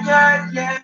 yeah, yeah.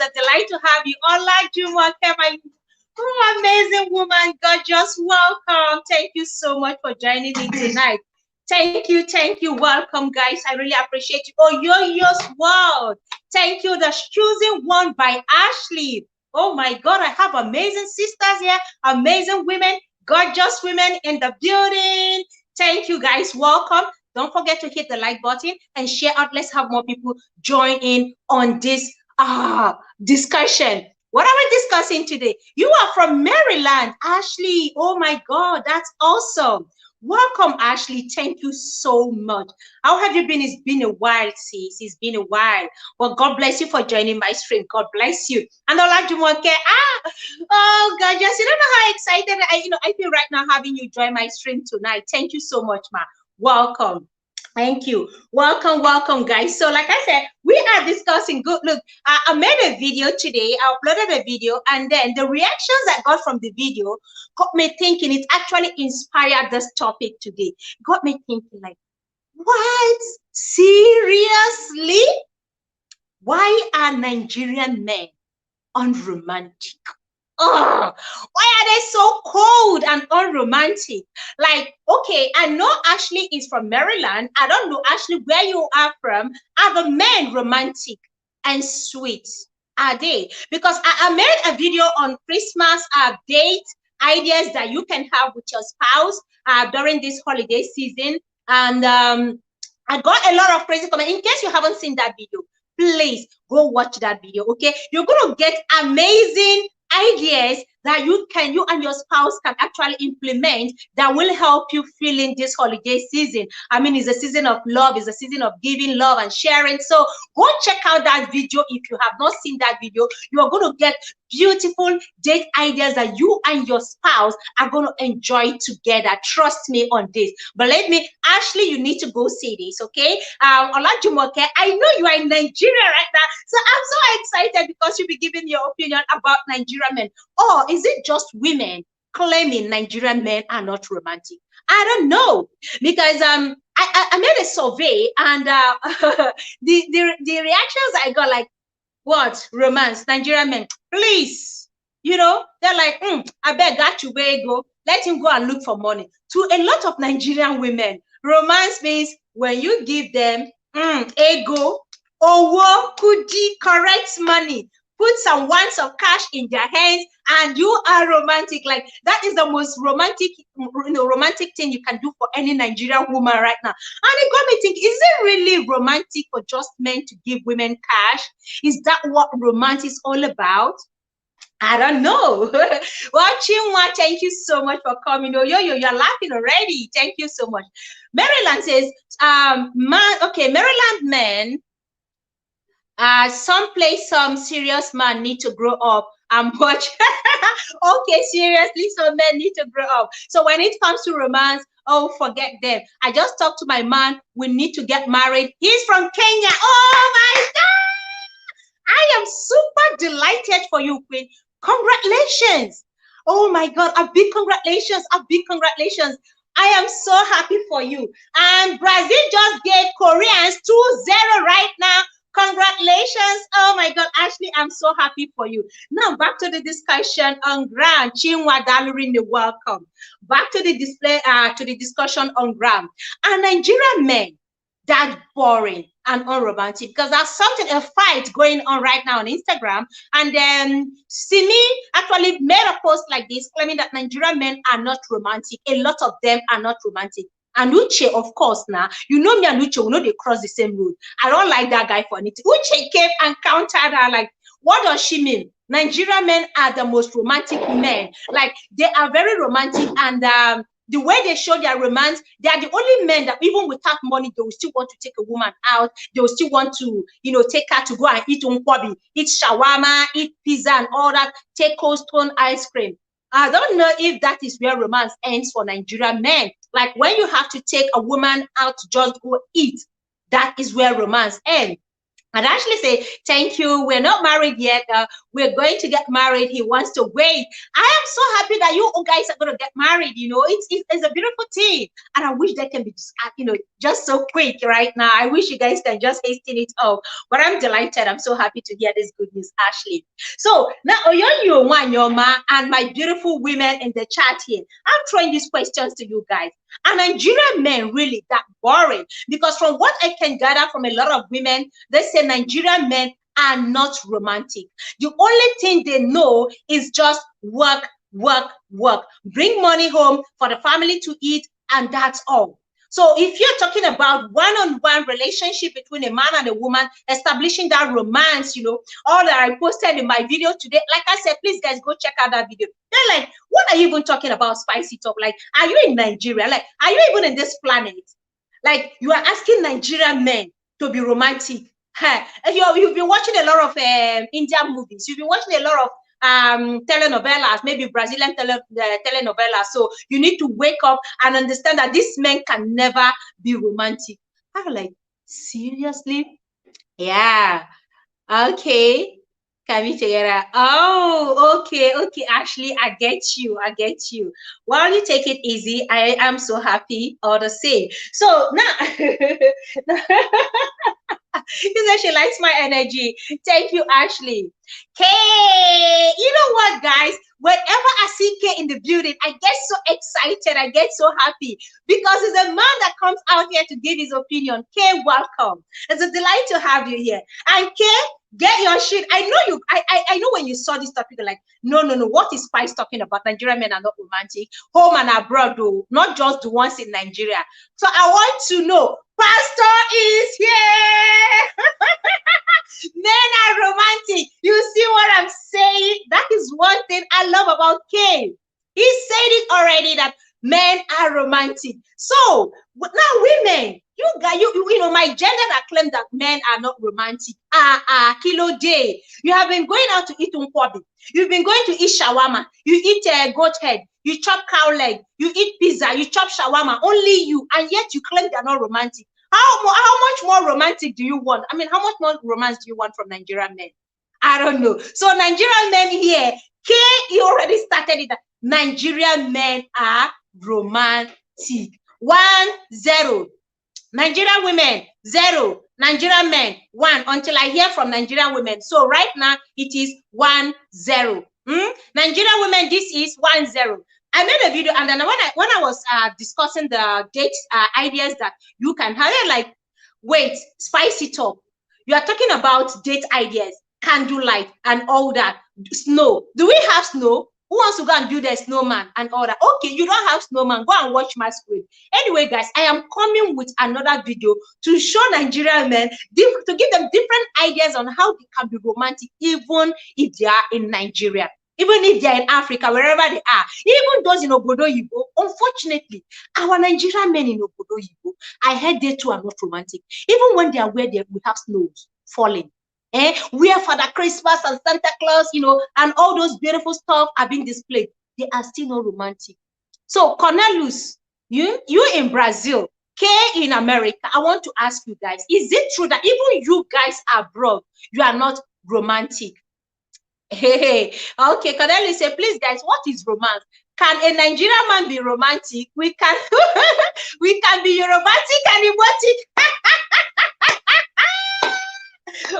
A delight to have you. Olajumoke, my amazing woman, gorgeous, welcome. Thank you so much for joining me tonight. Thank you, welcome, guys. I really appreciate you. Oh, yours world. Thank you. The choosing one by Ashley. Oh my God, I have amazing sisters here, amazing women, gorgeous women in the building. Thank you, guys. Welcome. Don't forget to hit the like button and share out. Let's have more people join in on this discussion. What are we discussing today? You are from Maryland, Ashley. Oh my God, that's awesome. Welcome, Ashley. Thank you so much. How have you been? It's been a while, sis. It's been a while. Well, God bless you for joining my stream. God bless you. And Olajumoke, oh God, just you don't know how excited I feel right now having you join my stream tonight. Thank you so much, ma. Welcome. Thank you. Welcome, guys. So, like I said, we are discussing good. Look, I made a video today. I uploaded a video, and then the reactions I got from the video got me thinking. It actually inspired this topic today. Got me thinking, like, what? Seriously? Why are Nigerian men unromantic? Oh, why are they so cold and unromantic? Like, okay, I know Ashley is from Maryland. I don't know, Ashley, where you are from. Are the men romantic and sweet? Are they? Because I made a video on Christmas date ideas that you can have with your spouse during this holiday season. And I got a lot of crazy comments. In case you haven't seen that video, please go watch that video, okay? You're going to get amazing ideas that you and your spouse can actually implement that will help you feel in this holiday season. I mean, it's a season of love, it's a season of giving love and sharing. So go check out that video. If you have not seen that video, you are going to get beautiful date ideas that you and your spouse are going to enjoy together. Trust me on this. But let me, Ashley, you need to go see this, okay? Olajumoke, I know you are in Nigeria right now, so I'm so excited because you'll be giving your opinion about Nigerian men. Or is it just women claiming Nigerian men are not romantic? I don't know, because I made a survey, and the reactions I got, like, what? Romance, Nigerian men, please. You know, they're like, I bet that you way go. Let him go and look for money. To a lot of Nigerian women, romance means when you give them ego, owo, kudi, correct money, put some ones of cash in their hands, and you are romantic. Like, that is the most romantic, romantic thing you can do for any Nigerian woman right now. And it got me thinking, is it really romantic for just men to give women cash? Is that what romance is all about? I don't know. Well, Chinwa, thank you so much for coming. Oh, you're laughing already. Thank you so much. Maryland says, Maryland men, some serious man need to grow up and watch. Okay, seriously, some men need to grow up. So when it comes to romance, oh, forget them. I just talked to my man. We need to get married. He's from Kenya. Oh my God! I am super delighted for you, Queen. Congratulations. Oh my God, a big congratulations, a big congratulations. I am so happy for you. And Brazil just gave Koreans 2-0 right now. Congratulations. Oh my God, Ashley, I'm so happy for you. Now back to the discussion on ground. Chinwa Dalurin, welcome. Back to the discussion on ground. And Nigerian men, that boring and unromantic, because there's a fight going on right now on Instagram. And then Simi actually made a post like this, claiming that Nigerian men are not romantic. A lot of them are not romantic. And Uche, of course, now, you know me and Uche, we know they cross the same road. I don't like that guy for anything. Uche came and countered her, like, what does she mean? Nigerian men are the most romantic men. Like, they are very romantic, and the way they show their romance, they are the only men that even without money, they will still want to take a woman out. They will still want to, you know, take her to go and eat unkwabi, eat shawarma, eat pizza and all that, take Cold Stone ice cream. I don't know if that is where romance ends for Nigerian men. Like, when you have to take a woman out to just go eat, that is where romance ends. And Ashley say, thank you. We're not married yet. We're going to get married. He wants to wait. I am so happy that you guys are going to get married. You know, it's a beautiful thing. And I wish that can be just, you know, just so quick right now. I wish you guys can just hasten it up. But I'm delighted. I'm so happy to hear this good news, Ashley. So now, Oyoma and my beautiful women in the chat here, I'm throwing these questions to you guys. Are Nigerian men really that boring? Because from what I can gather from a lot of women, they say Nigerian men are not romantic. The only thing they know is just work, work, work. Bring money home for the family to eat, and that's all. So if you're talking about one-on-one relationship between a man and a woman, establishing that romance, you know, all that I posted in my video today, like I said, please guys, go check out that video. They're like, what are you even talking about, spicy talk? Like, are you in Nigeria? Like, are you even in this planet? Like, you are asking Nigerian men to be romantic. You've been watching a lot of Indian movies. You've been watching a lot of telenovelas, maybe Brazilian telenovelas. So you need to wake up and understand that these men can never be romantic. I'm like, seriously? Yeah. Okay. Oh, okay, Ashley, I get you. Well, you take it easy. I am so happy all the same. So now, you know, she likes my energy. Thank you, Ashley. Kay, you know what, guys? Whenever I see Kay in the building, I get so excited. I get so happy because it's a man that comes out here to give his opinion. Kay, welcome. It's a delight to have you here. And Kay, get your shit. I know you. I know when you saw this topic, you're like, no. What is Spice talking about? Nigerian men are not romantic. Home and abroad, though, not just the ones in Nigeria. So I want to know, Pastor is here. Men are romantic. You see what I'm saying? That is one thing I love about Kay. He said it already that men are romantic. So now women, you guys, you know, my gender that claim that men are not romantic. Kilo day. You have been going out to eat unkwabi. You've been going to eat shawarma. You eat goat head. You chop cow leg. You eat pizza. You chop shawarma. Only you, and yet you claim they're not romantic. How much more romantic do you want? I mean, how much more romance do you want from Nigerian men? I don't know. So Nigerian men here, you already started it. Nigerian men are romantic. 1-0. Nigerian women 0. Nigerian men 1. Until I hear from Nigerian women. So right now it is 1-0. Nigerian women, this is 1-0. I made a video, and then when I was discussing the date ideas that you can have, like, wait, spice it up. You are talking about date ideas, candlelight, and all that. Snow. Do we have snow? Who wants to go and do the snowman and all that? Okay, you don't have snowman. Go and watch Masquerade. Anyway, guys, I am coming with another video to show Nigerian men, to give them different ideas on how they can be romantic, even if they are in Nigeria. Even if they're in Africa, wherever they are, even those in Obodo Yibo, unfortunately, our Nigerian men in Obodo Yibo, I heard they too are not romantic. Even when they are where we have snows falling. Where Father Christmas and Santa Claus, you know, and all those beautiful stuff are being displayed, they are still not romantic. So, Cornelius, you in Brazil, Kay in America, I want to ask you guys, is it true that even you guys abroad, you are not romantic? Hey, okay, Cornelius say, please guys, what is romance? Can a Nigerian man be romantic? We can we can be romantic and erotic.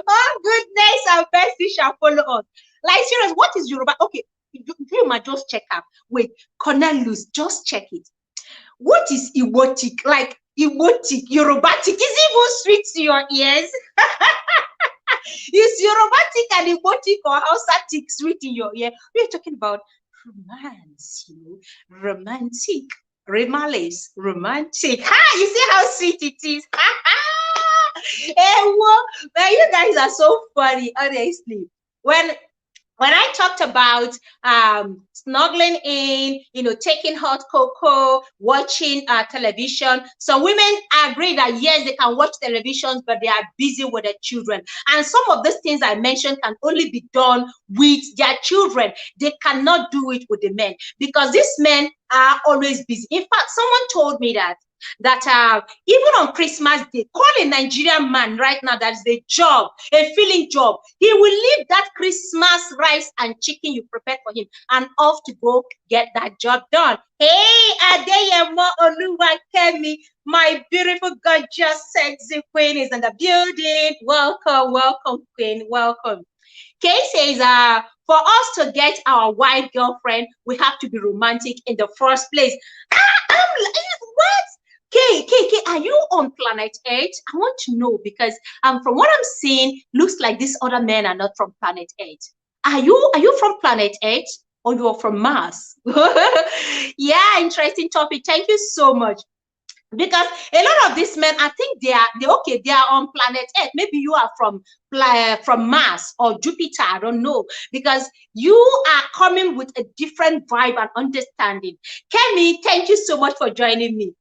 Oh goodness, and mercy shall follow us. Like serious, what is Yoruba? Okay, you might just check out. Wait, Cornelius, just check it. What is erotic? Like erotic, Yorubatic? Is it even sweet to your ears? Is Yorubatic and erotic or Hausatic sweet in your ear? We're talking about romance, you know, romantic, remales, romantic. Ha! You see how sweet it is. Hey, well, you guys are so funny, honestly. When I talked about snuggling in, you know, taking hot cocoa, watching television, some women agree that yes, they can watch television, but they are busy with their children. And some of these things I mentioned can only be done with their children. They cannot do it with the men because these men are always busy. In fact, someone told me that even on Christmas Day, call a Nigerian man right now, that's a job, a filling job. He will leave that Christmas rice and chicken you prepared for him and off to go get that job done. Hey, Adeyemo Oluwakemi, my beautiful, gorgeous, sexy queen is in the building. Welcome, welcome, queen, welcome. Kay says, for us to get our white girlfriend, we have to be romantic in the first place. What? Kay, are you on planet Earth? I want to know because from what I'm seeing, looks like these other men are not from planet Earth. Are you from planet Earth or you're from Mars? Yeah, interesting topic. Thank you so much. Because a lot of these men, I think they are on planet Earth. Maybe you are from Mars or Jupiter, I don't know. Because you are coming with a different vibe and understanding. Kemi, thank you so much for joining me.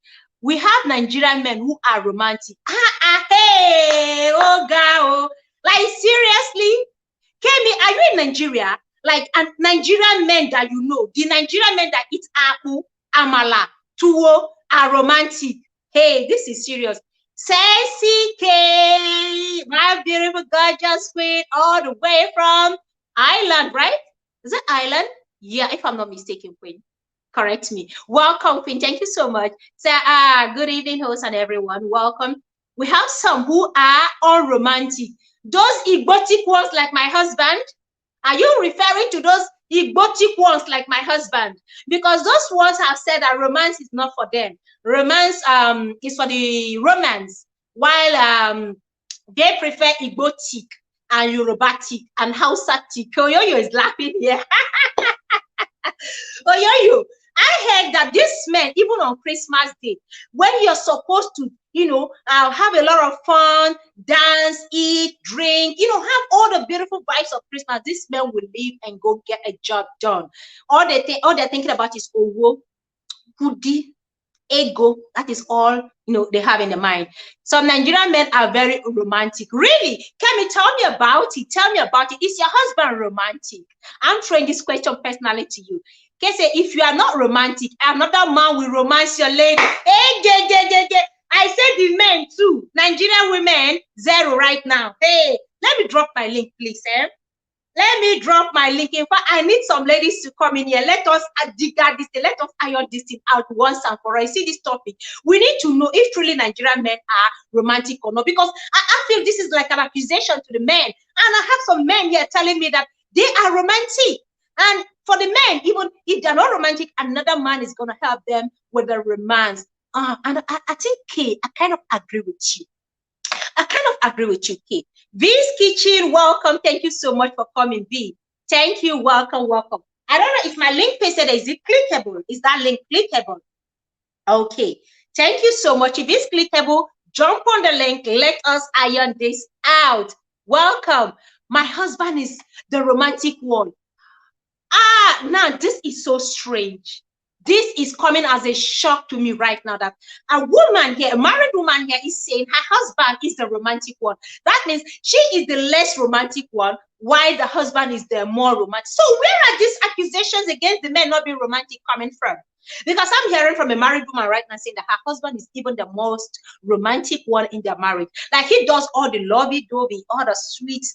We have Nigerian men who are romantic. Hey, oh God, like seriously, Kemi, are you in Nigeria? Like, and Nigerian men that you know, the Nigerian men that eat apple, amala, tuwo, are romantic. Hey, this is serious. Sassy K, my beautiful, gorgeous queen, all the way from Ireland, right? Is it Ireland? Yeah, if I'm not mistaken, queen. Correct me. Welcome, queen. Thank you so much. So, good evening, host and everyone. Welcome. We have some who are unromantic. Those egotic ones like my husband. Are you referring to those egotic ones like my husband? Because those ones have said that romance is not for them. Romance is for the romance, while they prefer egotic and Yorubatic and Hausatic. Oyoyo is laughing here. Oyoyo, I heard that this men, even on Christmas Day, when you're supposed to I'll have a lot of fun, dance, eat, drink, have all the beautiful vibes of Christmas. These men will leave and go get a job done. All they're thinking about is owo, goody, ego. That is all they have in their mind. Some Nigerian men are very romantic. Really? Kemi, tell me about it. Tell me about it. Is your husband romantic? I'm throwing this question personally to you. Okay, say if you are not romantic, another man will romance your lady. Hey, I said the men too. Nigerian women, 0 right now. Hey, let me drop my link, please. Let me drop my link. In fact, I need some ladies to come in here. Let us dig out this thing. Let us iron this thing out once and for all. I see this topic. We need to know if truly Nigerian men are romantic or not. Because I feel this is like an accusation to the men. And I have some men here telling me that they are romantic. And for the men, even if they're not romantic, another man is going to help them with the romance. And I think, Kay, I kind of agree with you. Kay. V's Kitchen, welcome. Thank you so much for coming, V. Thank you. Welcome. I don't know if my link pasted. Is it clickable? Is that link clickable? Okay. Thank you so much. If it's clickable, jump on the link. Let us iron this out. Welcome. My husband is the romantic one. Now this is so strange. This is coming as a shock to me right now that a woman here, a married woman here, is saying her husband is the romantic one. That means she is the less romantic one, while the husband is the more romantic. So where are these accusations against the men not being romantic coming from? Because I'm hearing from a married woman right now saying that her husband is even the most romantic one in their marriage. Like he does all the lovey-dovey, all the sweets,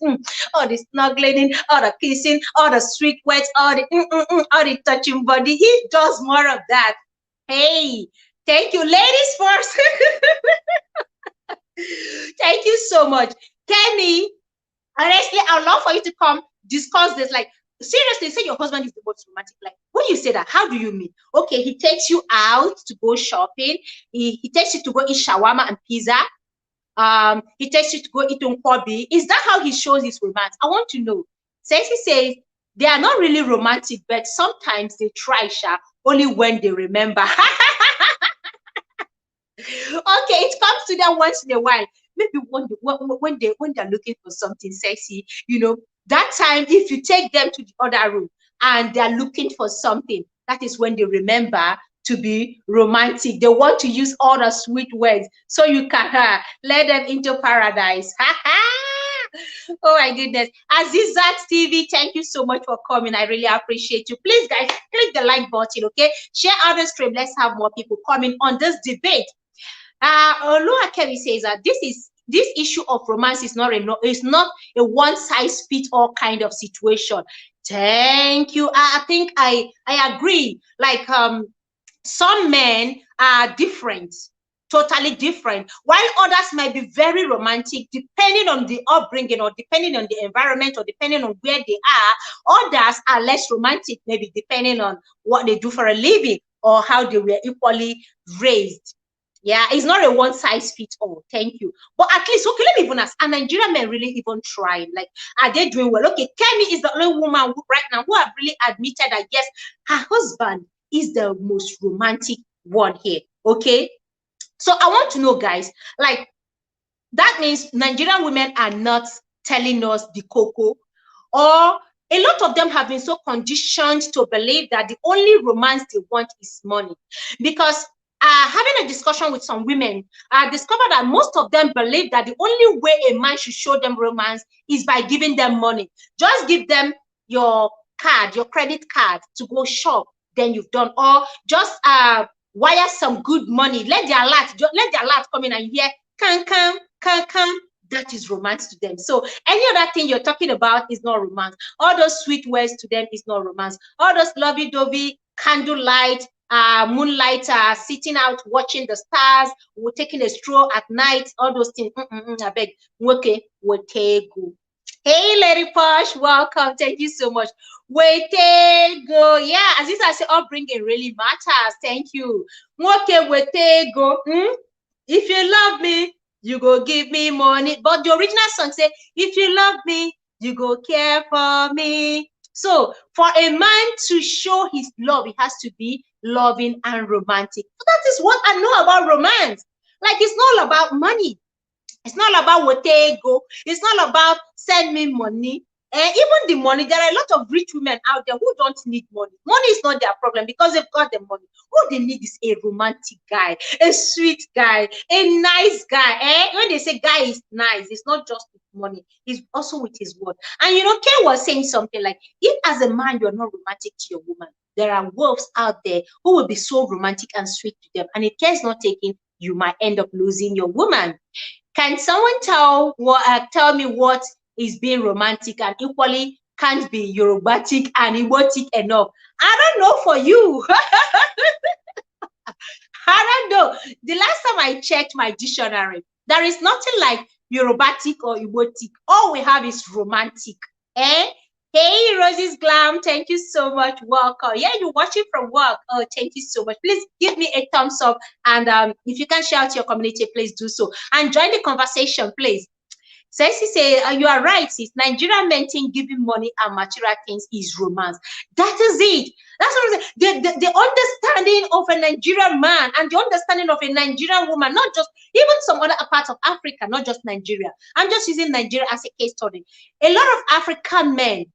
all the snuggling, all the kissing, all the sweet words, all the touching body. He does more of that. Hey, thank you. Ladies first. Thank you so much. Kenny, honestly, I'd love for you to come discuss this. Like, seriously, say your husband is the most romantic. Like, when you say that, how do you mean? Okay, he takes you out to go shopping. He takes you to go eat shawarma and pizza. He takes you to go eat nkwobi. Is that how he shows his romance? I want to know. Since he says they are not really romantic, but sometimes they try, only when they remember. Okay, it comes to them once in a while. Maybe when they're looking for something sexy, that time, if you take them to the other room and they're looking for something, that is when they remember to be romantic. They want to use all the sweet words so you can let them into paradise. Oh my goodness. Azizat TV, thank you so much for coming. I really appreciate you. Please, guys, click the like button, okay? Share out the stream. Let's have more people coming on this debate. Olua Kelly says that this issue of romance is not a one-size-fits-all kind of situation. Thank you. I think I agree. Like some men are different, totally different, while others might be very romantic depending on the upbringing or depending on the environment or depending on where they are. Others are less romantic, maybe depending on what they do for a living or how they were equally raised. Yeah, it's not a one-size-fits-all. Thank you. But at least, okay, let me even ask, are Nigerian men really even trying? Like, are they doing well? Okay, Kemi is the only woman right now who have really admitted that, yes, her husband is the most romantic one here, okay? So I want to know, guys, like, that means Nigerian women are not telling us the cocoa, or a lot of them have been so conditioned to believe that the only romance they want is money. Because having a discussion with some women, I discovered that most of them believe that the only way a man should show them romance is by giving them money. Just give them your card, your credit card to go shop, then you've done. Or just wire some good money. Let their alert come in and hear, can come. That is romance to them. So any other thing you're talking about is not romance. All those sweet words to them is not romance. All those lovey-dovey, candlelight, moonlight, sitting out watching the stars, we're taking a stroll at night, all those things. I beg. Okay, go. Hey, Lady Posh, welcome. Thank you so much. Go. Yeah, as I say, upbringing really matters. Thank you. Okay, go. If you love me, you go give me money. But the original song say, if you love me, you go care for me. So for a man to show his love, it has to be loving and romantic. That is what I know about romance. Like, it's not all about money. It's not about what they go. It's not about send me money. Even the money, there are a lot of rich women out there who don't need money. Money is not their problem because they've got the money. What they need is a romantic guy, a sweet guy, a nice guy. When they say guy is nice, it's not just with money, it's also with his word. And you know, Kay was saying something like, if as a man you're not romantic to your woman, there are wolves out there who will be so romantic and sweet to them. And if care is not taken, you might end up losing your woman. Can someone tell me what is being romantic and equally can't be Yorubatic and Igbotic enough? I don't know for you. I don't know. The last time I checked my dictionary, there is nothing like Yorubatic or Igbotic. All we have is romantic. Hey, Rosie's Glam, thank you so much. Welcome. Yeah, you're watching from work. Oh, thank you so much. Please give me a thumbs up. And if you can share to your community, please do so. And join the conversation, please. Ceci say, you are right, sis. Nigerian men think giving money and material things is romance. That is it. That's what I'm saying. The understanding of a Nigerian man and the understanding of a Nigerian woman, not just, even some other parts of Africa, not just Nigeria. I'm just using Nigeria as a case study. A lot of African men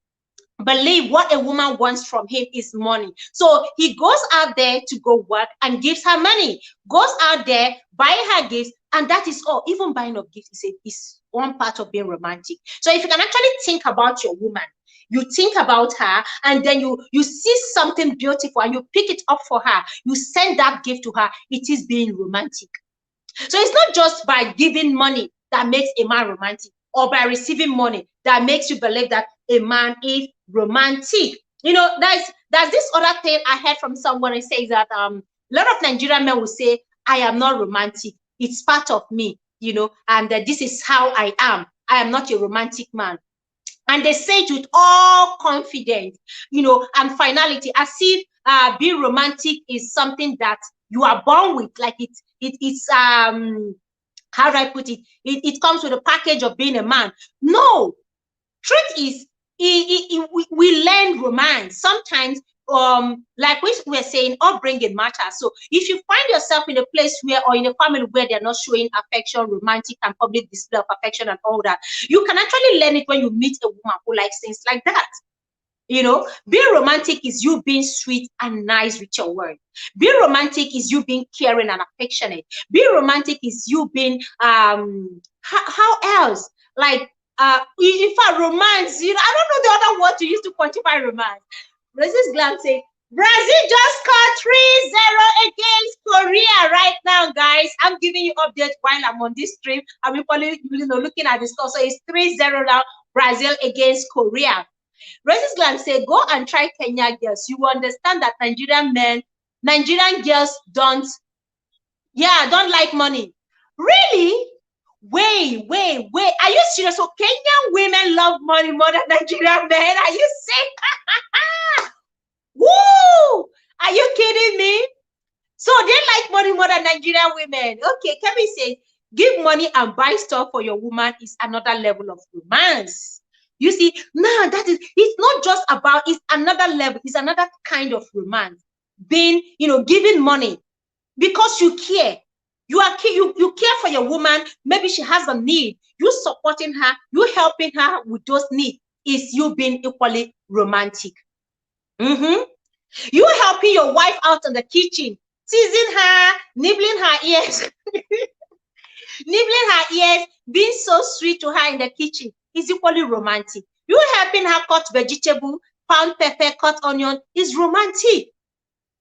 believe what a woman wants from him is money. So he goes out there to go work and gives her money, goes out there, buying her gifts, and that is all. Even buying of gifts is one part of being romantic. So if you can actually think about your woman, you think about her, and then you see something beautiful and you pick it up for her, you send that gift to her, it is being romantic. So it's not just by giving money that makes a man romantic, or by receiving money that makes you believe that a man is romantic. You know, there's this other thing I heard from someone. It says that a lot of Nigerian men will say, I am not romantic. It's part of me, you know, and this is how I am. I am not a romantic man. And they say it with all confidence, you know, and finality, as if being romantic is something that you are born with, like it's how do I put it? It comes with a package of being a man. No, truth is, we learn romance. Sometimes, like we were saying, upbringing matters. So if you find yourself in a place where, or in a family where they're not showing affection, romantic and public display of affection and all that, you can actually learn it when you meet a woman who likes things like that. You know, being romantic is you being sweet and nice with your word. Being romantic is you being caring and affectionate. Being romantic is you being how else? Like in fact, romance, you know, I don't know the other word to use to quantify romance. Rosie's Glam saying, Brazil just scored 3-0 against Korea right now, guys. I'm giving you updates while I'm on this stream. I'm probably, you know, looking at the score. So it's 3-0 now, Brazil against Korea. Rosie's Glam say, go and try Kenya girls. You will understand that Nigerian girls don't like money. Really? Wait. Are you serious? So Kenyan women love money more than Nigerian men? Are you sick? Woo! Are you kidding me? So they like money more than Nigerian women. Okay, Kevin says, give money and buy stuff for your woman is another level of romance. You see, now that is, it's not just about, it's another level, it's another kind of romance. Being, you know, giving money because you care. You care for your woman. Maybe she has a need. You supporting her, you helping her with those needs is you being equally romantic. You helping your wife out in the kitchen, teasing her, nibbling her ears, being so sweet to her in the kitchen is equally romantic. You helping her cut vegetable, pound pepper, cut onion is romantic.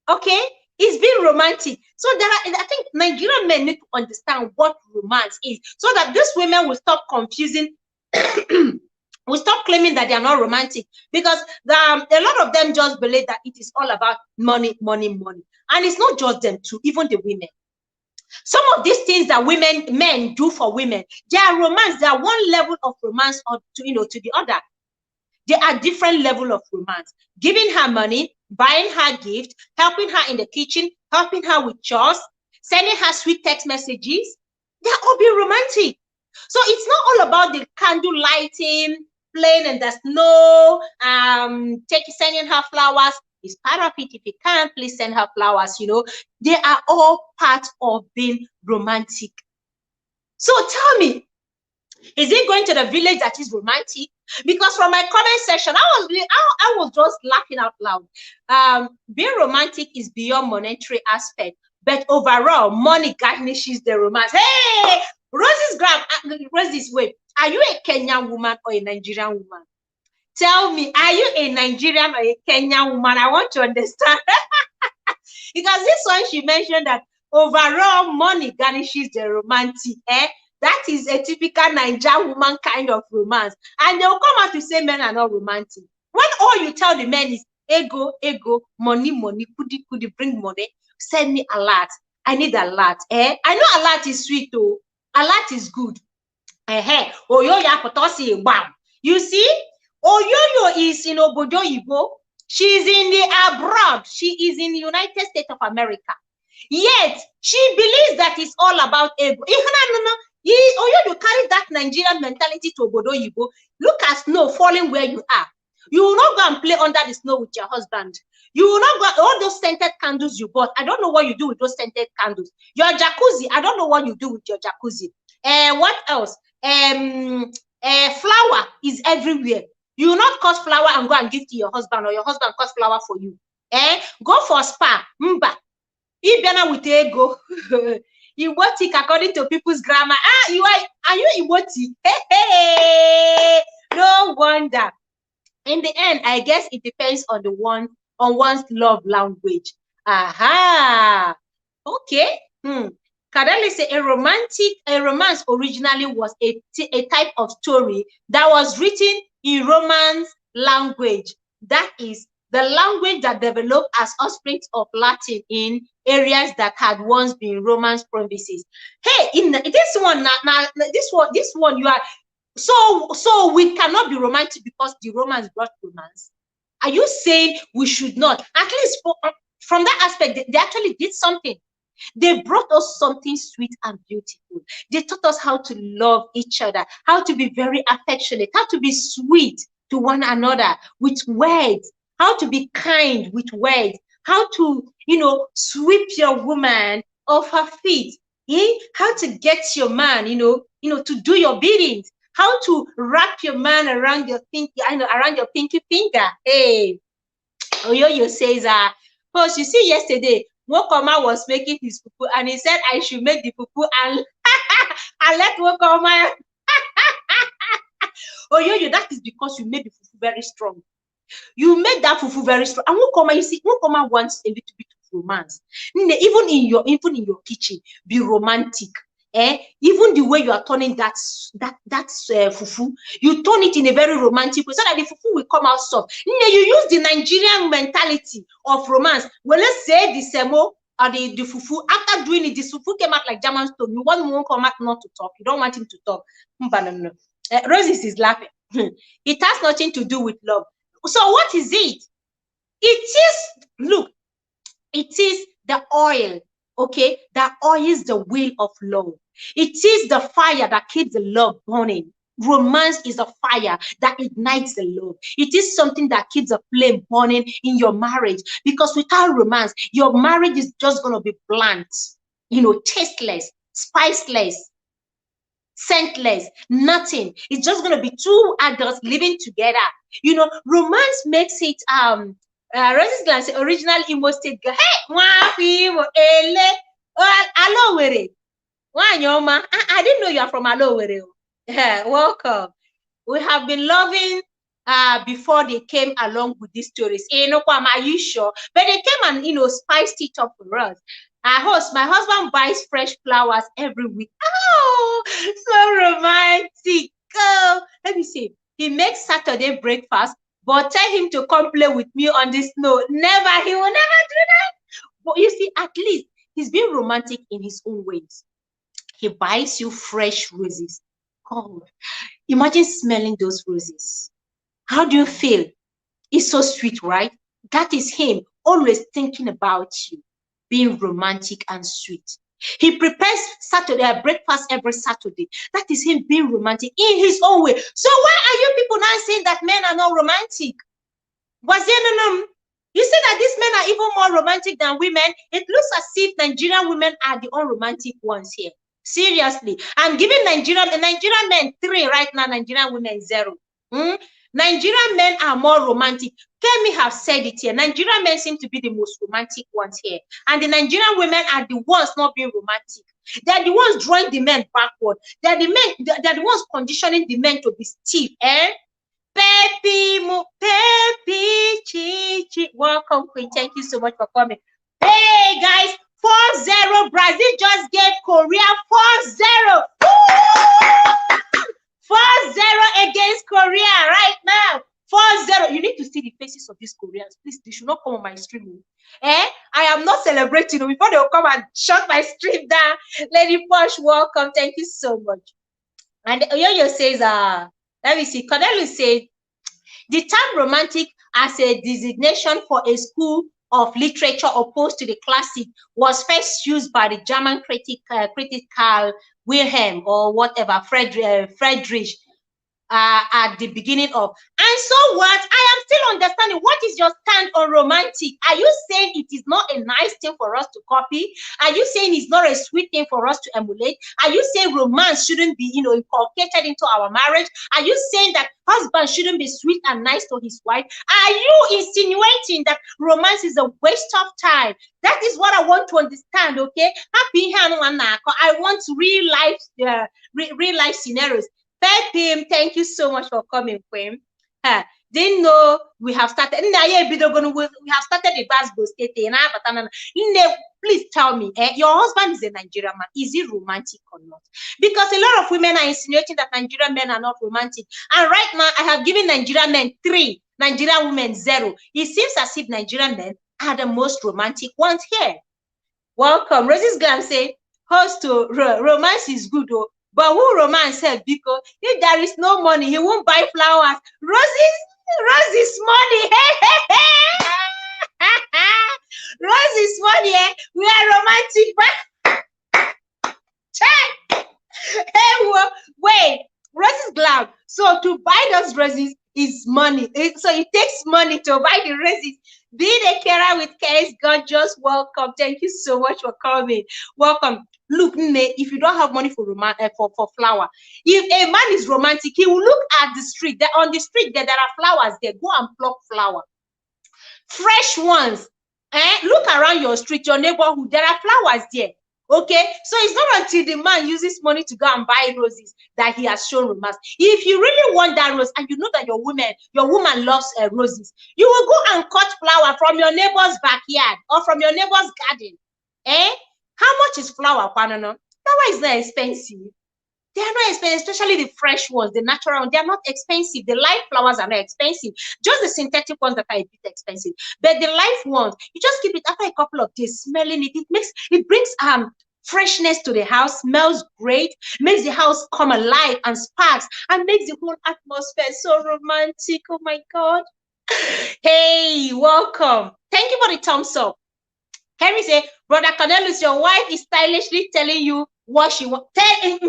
Okay, it's being romantic. So I think Nigerian men need to understand what romance is, so that these women will stop confusing. We stop claiming that they are not romantic, because a lot of them just believe that it is all about money. And it's not just them too, even the women. Some of these things that men do for women, they are romance. They are one level of romance to the other. They are different level of romance. Giving her money, buying her gift, helping her in the kitchen, helping her with chores, sending her sweet text messages. They're all being romantic. So it's not all about the candle lighting, playing in the snow, sending her flowers. is part of it. If you can't, please send her flowers. You know, they are all part of being romantic. So tell me, is it going to the village that is romantic? Because from my comment section, I was just laughing out loud. Being romantic is beyond monetary aspect, but overall, money garnishes the romance. Hey, Rosie's wait. Are you a Kenyan woman or a Nigerian woman? Tell me, are you a Nigerian or a Kenyan woman? I want to understand. Because this one, she mentioned that overall money garnishes the romantic. That is a typical Nigerian woman kind of romance. And they'll come out to say men are not romantic. When all you tell the men is ego, money, kudi, bring money, send me a lot. I need a lot. I know a lot is sweet though. A lot is good. You see, Oyoyo is in Obodo Igbo. She's in the abroad. She is in the United States of America. Yet, she believes that it's all about ego. Oyoyo carry that Nigerian mentality to Obodo Igbo. Look at snow falling where you are. You will not go and play under the snow with your husband. You will not go, all those scented candles you bought. I don't know what you do with those scented candles. Your jacuzzi, I don't know what you do with your jacuzzi. What else? Flower is everywhere. You will not cut flower and go and give to your husband, or your husband cut flower for you. Go for spa. Mba. Ibiana with ego. Iwotik according to people's grammar. Are you Iwotik? Hey. No wonder. In the end, I guess it depends on one's love language. Aha. Okay. Kadali say a romance originally was a type of story that was written in Romance language. That is the language that developed as offspring of Latin in areas that had once been Romance provinces. Hey, in this one, you are so we cannot be romantic because the Romans brought romance. Are you saying we should not? At least from that aspect, they actually did something. They brought us something sweet and beautiful. They taught us how to love each other, how to be very affectionate, how to be sweet to one another with words, how to be kind with words, how to, sweep your woman off her feet, how to get your man, to do your biddings, how to wrap your man around your pinky finger. Hey, Oyoyo says, you see, yesterday, Wokoma was making his fufu and he said I should make the fufu and let Wokoma. Oyoyo, that is because you made the fufu very strong. You made that fufu very strong. And Wokoma, you see, Wokoma wants a little bit of romance. Even in your kitchen, be romantic. Even the way you are turning that fufu, you turn it in a very romantic way so that the fufu will come out soft. You use the Nigerian mentality of romance. When let's say the semo or the fufu, after doing it, the fufu came out like German stone. You want one come out not to talk. You don't want him to talk. No. Roses is laughing. It has nothing to do with love. So what is it? It is the oil. Okay, that oil is the will of love. It is the fire that keeps the love burning. Romance is a fire that ignites the love. It is something that keeps the flame burning in your marriage. Because without romance, your marriage is just going to be bland, tasteless, spiceless, scentless, nothing. It's just going to be two adults living together. Romance makes it Roses original Imo State girl. Hey, Alowere. I didn't know you are from Alowere. Welcome. We have been loving before they came along with these stories. Are you sure? But they came and spiced it up for us. My husband buys fresh flowers every week. Oh, so romantic. Oh, let me see. He makes Saturday breakfast. But tell him to come play with me on the snow. Never, he will never do that. But you see, at least he's being romantic in his own ways. He buys you fresh roses. God, imagine smelling those roses. How do you feel? It's so sweet, right? That is him always thinking about you, being romantic and sweet. He prepares Saturday breakfast every Saturday. That is him being romantic in his own way. So why are you people now saying that men are not romantic? You see that these men are even more romantic than women. It looks as if Nigerian women are the unromantic ones here. Seriously. I'm giving Nigerian men 3 right now, Nigerian women 0. Nigerian men are more romantic. Kemi have said it here. Nigerian men seem to be the most romantic ones here. And the Nigerian women are the ones not being romantic. They're the ones drawing the men backward. They're the ones conditioning the men to be stiff. Pepe, Chichi. Welcome, Queen. Thank you so much for coming. Hey, guys, 4-0. Brazil just gave Korea 4-0. 4-0 against Korea right now. 4-0. You need to see the faces of these Koreans. Please, they should not come on my stream. I am not celebrating before they will come and shut my stream down. Lady Posh, welcome. Thank you so much. And Oyoyo says, let me see. Cornelius said, the term romantic as a designation for a school of literature opposed to the classic was first used by the German critic Karl Wilhelm or whatever, Friedrich, at the beginning of. And so what? I am still understanding. What is your stand on romantic? Are you saying it is not a nice thing for us to copy? Are you saying it's not a sweet thing for us to emulate? Are you saying romance shouldn't be, inculcated into our marriage? Are you saying that husband shouldn't be sweet and nice to his wife? Are you insinuating that romance is a waste of time? That is what I want to understand, okay? I want real life scenarios. Pim, thank you so much for coming, Queen. Didn't know we have started. We have started the basketball state. Please tell me, your husband is a Nigerian man. Is he romantic or not? Because a lot of women are insinuating that Nigerian men are not romantic. And right now, I have given Nigerian men 3, Nigerian women 0. It seems as if Nigerian men are the most romantic ones here. Welcome. Rosie's Glam say, host to romance is good, though. But who romance said, because if there is no money, he won't buy flowers. Rosie's money. Rosie's money. We are romantic. Check. Wait, Rosie's glad. So to buy those roses is money. So it takes money to buy the roses. Be the carer with case. God just welcome. Thank you so much for coming. Welcome. Look, if you don't have money for for flower, if a man is romantic, he will look at the street. On the street there are flowers there. Go and pluck flower, fresh ones. Look around your street, your neighborhood. There are flowers there. Okay, so it's not until the man uses money to go and buy roses that he has shown romance. If you really want that rose and you know that your woman loves roses, you will go and cut flower from your neighbor's backyard or from your neighbor's garden. How much is flower? Flower is not expensive. They are not expensive, especially the fresh ones, the natural ones. They are not expensive. The live flowers are not expensive. Just the synthetic ones that are a bit expensive. But the live ones, you just keep it after a couple of days, smelling it. It brings freshness to the house, smells great, makes the house come alive and sparks, and makes the whole atmosphere so romantic. Oh my God. Hey, welcome. Thank you for the thumbs up. Henry say, Brother Cornelius, your wife is stylishly telling you what she wants. Thank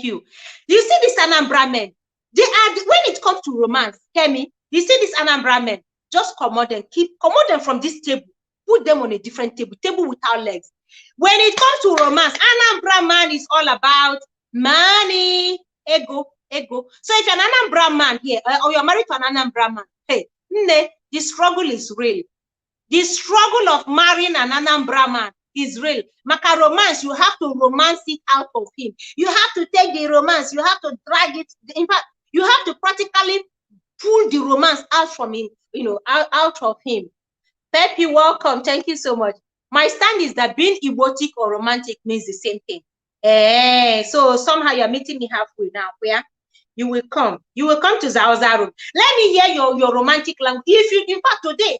you. You see this Anambra men? They are, when it comes to romance, Kemi, you see this Anambra men, just commode them from this table, put them on a different table without legs. When it comes to romance, Anambra man is all about money, ego. So if you're an Anambra man here, or you're married to an Anambra man, hey, the struggle is real. The struggle of marrying an Anambra man is real. Maka romance, you have to romance it out of him. You have to take the romance, you have to drag it. In fact, you have to practically pull the romance out from him, out of him. Pepe, welcome. Thank you so much. My stand is that being erotic or romantic means the same thing. So somehow you're meeting me halfway now. Where you will come to Zaoza room. Let me hear your romantic language. If you, in fact, today,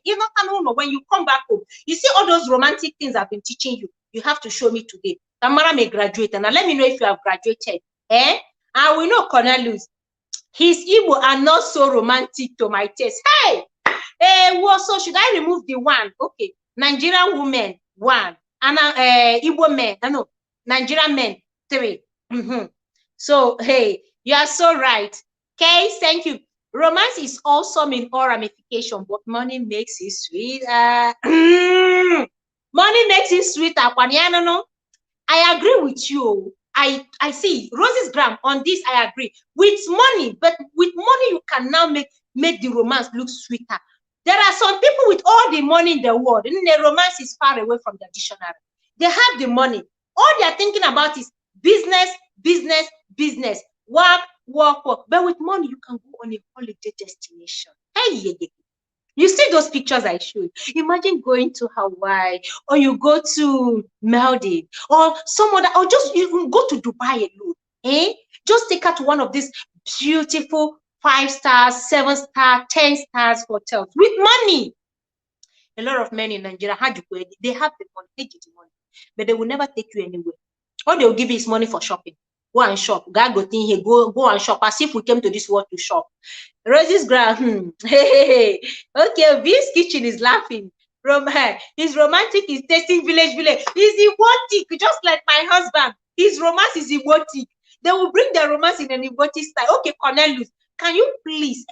when you come back home, you see all those romantic things I've been teaching you. You have to show me today. Tamara may graduate, and let me know if you have graduated. I will know Cornelius. His Igbo are not so romantic to my taste. Hey, so should I remove the one? Okay, Nigerian women 1, and Igbo men. No, Nigerian men 3. So hey. You are so right. Okay, thank you. Romance is awesome in all ramifications, but money makes it sweet. Money makes it sweet. I agree with you. I see Rosie's gram on this. I agree with money, but with money you can now make the romance look sweeter. There are some people with all the money in the world, and the romance is far away from the dictionary. They have the money. All they are thinking about is business, business, business, work, work, work. But with money, you can go on a holiday destination. Hey, you see those pictures I showed? Imagine going to Hawaii, or you go to Maldives, or some other, or just you can go to Dubai alone. Just take her to one of these beautiful 5-star, 7-star, 10 stars hotels with money. A lot of men in Nigeria, they have the money, they get the money, but they will never take you anywhere. All they will give you is money for shopping. Go and shop. God go think here, go and shop. As if we came to this world to shop. Rosie's gram. Hey. Okay, this kitchen is laughing. His romantic is tasting village. He's erotic, just like my husband. His romance is erotic. They will bring their romance in an erotic style. Okay, Cornelius, can you please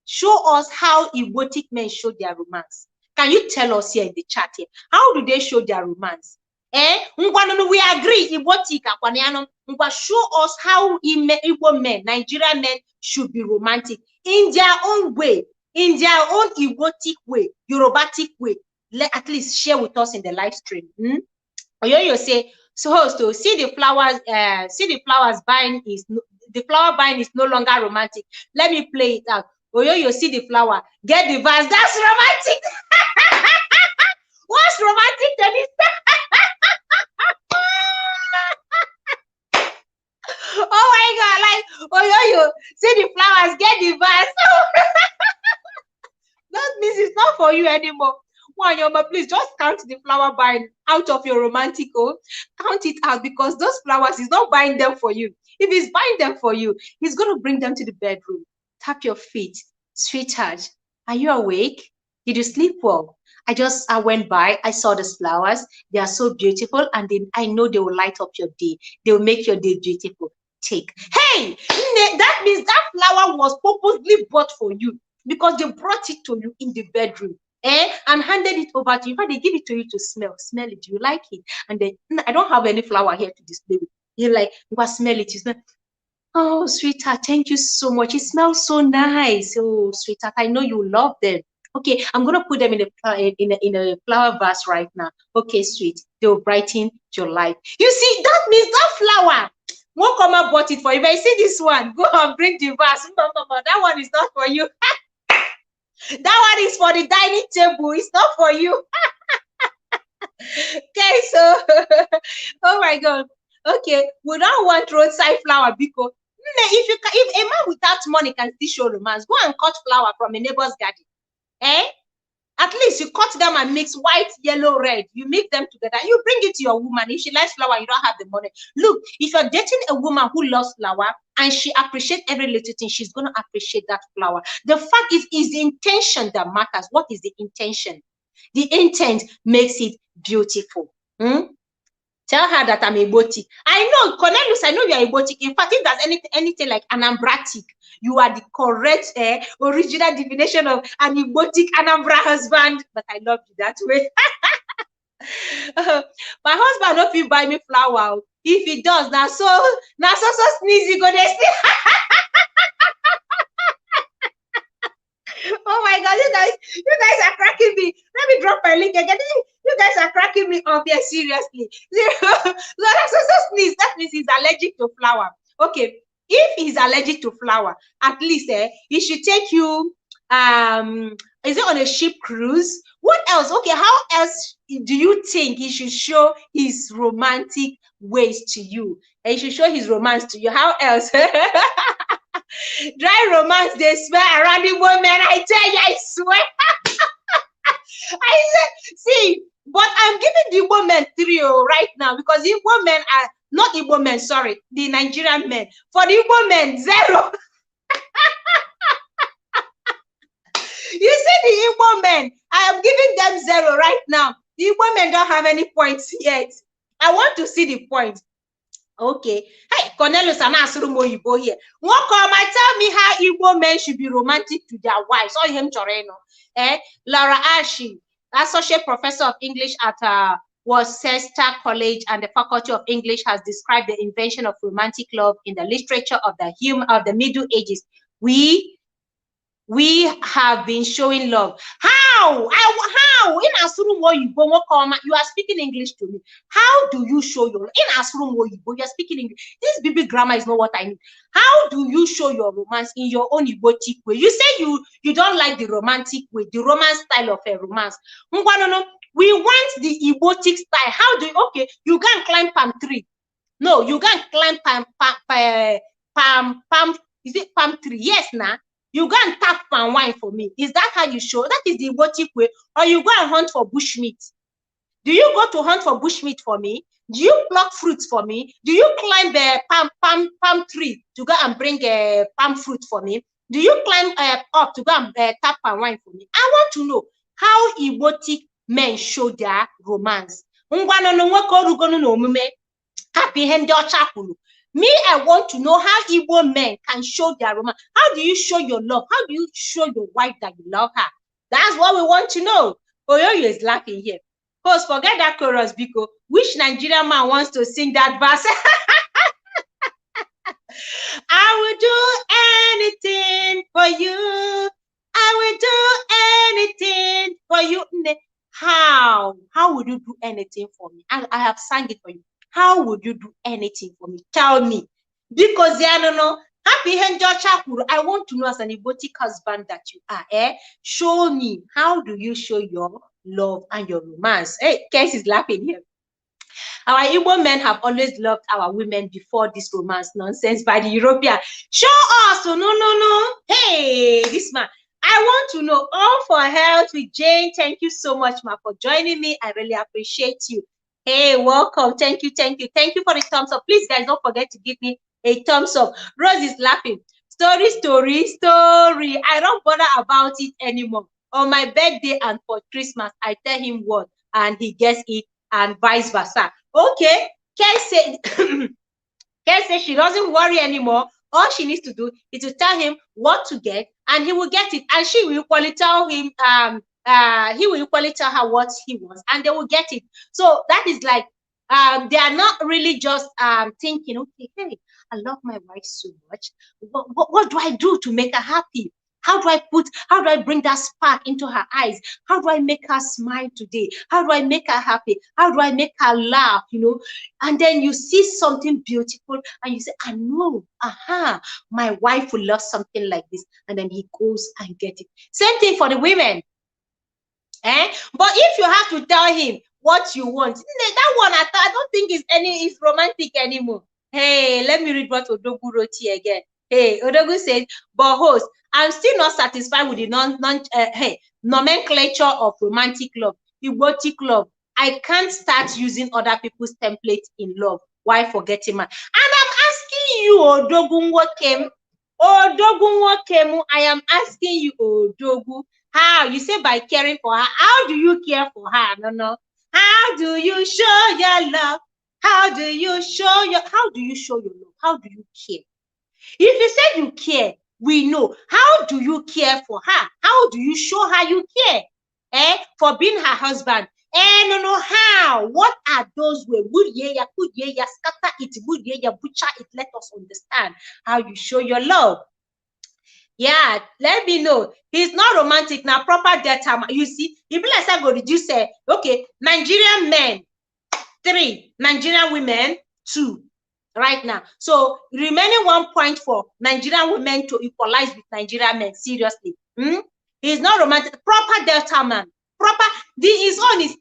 show us how erotic men show their romance? Can you tell us here in the chat here? How do they show their romance? We agree. Show us how Igbo men, Nigerian men should be romantic in their own way, in their own erotic way, Yorubatic way. At least share with us in the live stream. Oyoyo say, so see the flowers buying is the flower buying is no longer romantic. Let me play it out. Oyoyo, see the flower, get the vase. That's romantic. What's romantic then? Oh my God, like, Oyoyo, see the flowers, get the vase. That means it's not for you anymore. Wanyoma, please just count the flower buying out of your romantic. Count it out, because those flowers, he's not buying them for you. If he's buying them for you, he's going to bring them to the bedroom. Tap your feet. Sweetheart, are you awake? Did you sleep well? I went by, I saw these flowers. They are so beautiful, and I know they will light up your day. They will make your day beautiful. Take. Hey, that means that flower was purposely bought for you, because they brought it to you in the bedroom. And handed it over to you. In fact, they give it to you to smell. Smell it. Do you like it? And then, I don't have any flower here to display with. You're like, what, smell it? You smell. Oh, sweetheart, thank you so much. It smells so nice. Oh, sweetheart, I know you love them. Okay, I'm gonna put them in a flower vase right now. Okay, sweet. They will brighten your life. You see, that means that flower. Won't come and bought it for you. If I see this one, go and bring the vase. No, that one is not for you. That one is for the dining table. It's not for you. Okay, so oh my God. Okay, we don't want roadside flower, because if a man without money can still show romance, go and cut flower from a neighbor's garden. At least you cut them and mix white, yellow, red. You mix them together. You bring it to your woman. If she likes flower, you don't have the money. Look, if you're dating a woman who loves flower and she appreciates every little thing, she's going to appreciate that flower. The fact is the intention that matters. What is the intention? The intent makes it beautiful. Tell her that I'm erotic. I know, Cornelius, I know you are erotic. In fact, if there's anything like anambratic, you are the correct original definition of an erotic Anambra husband. But I love you that way. My husband don't feel buy me flower. If he does, now so sneezy go there. Oh my God, you guys are cracking me. Let me drop my link again. You guys are cracking me off here, seriously. Sneeze. That means he's allergic to flower. Okay, if he's allergic to flower, at least he should take you. Is it on a ship cruise? What else? Okay, how else do you think he should show his romantic ways to you? He should show his romance to you. How else? Dry romance, they swear around the woman. I tell you, I swear. I said, see, but I'm giving the women 3 right now, because the women are not the women, sorry, the Nigerian men. For the women, 0. You see the Igbo men, I am giving them 0 right now. The Igbo men don't have any points yet. I want to see the points. Okay. Hey, Cornelius and Asuru here. What come and tell me how Igbo men should be romantic to their wives? Or him Choreno. Laura Ashi, Associate Professor of English at Worcester College and the Faculty of English, has described the invention of romantic love in the literature of the Middle Ages. We have been showing love. How? In Asurumo you are speaking English to me. How do you show your in Asurumo you are speaking English? This BB grammar is not what I need. How do you show your romance in your own Igbotic way? You say you don't like the romantic way, the romance style of a romance. We want the Igbotic style. How do you, okay? You can climb palm tree. No, you can climb palm. Is it palm tree? Yes, nah. You go and tap palm wine for me. Is that how you show? That is the Igbotic way. Or you go and hunt for bushmeat. Do you go to hunt for bushmeat for me? Do you pluck fruits for me? Do you climb a palm tree to go and bring a palm fruit for me? Do you climb up to go and tap palm wine for me? I want to know how Igbotic men show their romance. Me, I want to know how Igbo men can show their romance. How do you show your love? How do you show your wife that you love her? That's what we want to know. Oyoyo is laughing here. Because forget that chorus, Biko. Which Nigerian man wants to sing that verse? I will do anything for you. I will do anything for you. How? How would you do anything for me? I have sang it for you. How would you do anything for me? Tell me. Because I don't know. I want to know as an Igbotic husband that you are. Show me. How do you show your love and your romance? Hey, Kes is laughing here. Our Igbo men have always loved our women before this romance nonsense by the European. Show us. Oh, no. Hey, this man. I want to know. All for health with Jane. Thank you so much, ma, for joining me. I really appreciate you. Hey, welcome. Thank you for the thumbs up. Please, guys, don't forget to give me a thumbs up. Rose is laughing. Story. I don't bother about it anymore. On my birthday and for Christmas, I tell him what, and he gets it, and vice versa. Okay. Kay says she doesn't worry anymore. All she needs to do is to tell him what to get, and he will get it. And she will equally tell him, he will equally tell her what he wants, and they will get it. So that is like, they are not really just thinking, okay, hey, I love my wife so much. What do I do to make her happy? How do I bring that spark into her eyes? How do I make her smile today? How do I make her happy? How do I make her laugh? And then you see something beautiful and you say, I know, my wife will love something like this. And then he goes and gets it. Same thing for the women. But if you have to tell him what you want, that one I don't think is romantic anymore. Hey, let me read what Odogu wrote here again. Hey, Odogu says, but host, I'm still not satisfied with the nomenclature of romantic love, Igbotic love. I can't start using other people's templates in love. Why forgetting man? And I'm asking you, Odogu, what came? I am asking you, Odogu, how? You say by caring for her. How do you care for her? No. How do you show your love? How do you show your love? How do you care? If you say you care, we know. How do you care for her? How do you show her you care? For being her husband. No, how? What are those ways? Scatter it, butcher it. Let us understand how you show your love. Yeah, let me know. He's not romantic now. Proper data. You see, if let's say go reduce say, okay, Nigerian men 3, Nigerian women 2. Right now, so remaining 1 point for Nigerian women to equalize with Nigerian men. Seriously, he's not romantic. Proper Delta man. His own is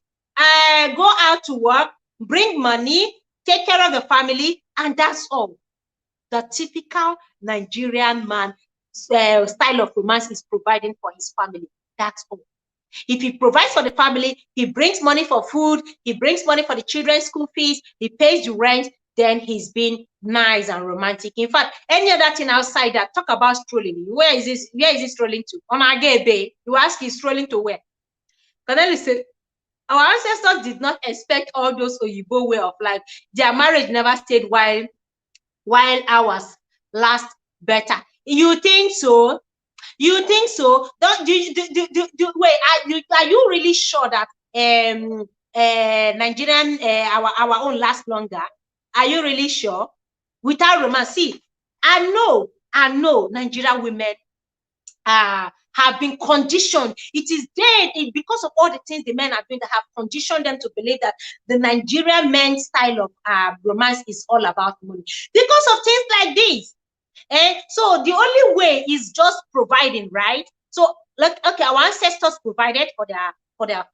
go out to work, bring money, take care of the family, and that's all. The typical Nigerian man style of romance is providing for his family. That's all. If he provides for the family, he brings money for food, he brings money for the children's school fees, he pays the rent, then he's been nice and romantic. In fact, any other thing outside that, talk about strolling. Where is he strolling to? On Agebe. You ask, he's strolling to where? Cornelius said, Our ancestors did not expect all those Oyibo way of life. Their marriage never stayed while ours last better. You think so? You think so? Don't wait? Are you really sure that Nigerian our own last longer? Are you really sure? Without romance, see, I know Nigerian women have been conditioned. It is because of all the things the men are doing that have conditioned them to believe that the Nigerian men's style of romance is all about money. Because of things like this. So the only way is just providing, right? So, like, okay, our ancestors provided for their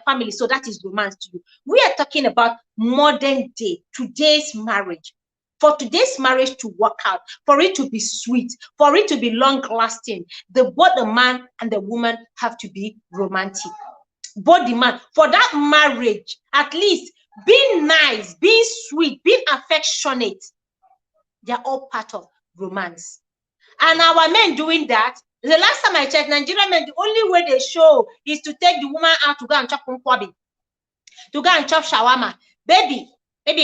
family, so that is romance to you. We are talking about modern day, today's marriage. For today's marriage to work out, for it to be sweet, for it to be long lasting, both the man and the woman have to be romantic. Both the man, for that marriage, at least being nice, being sweet, being affectionate, they're all part of romance. And our men doing that, the last time I checked, Nigerian men, the only way they show is to take the woman out to go and chop nkwobi, to go and chop shawarma. Baby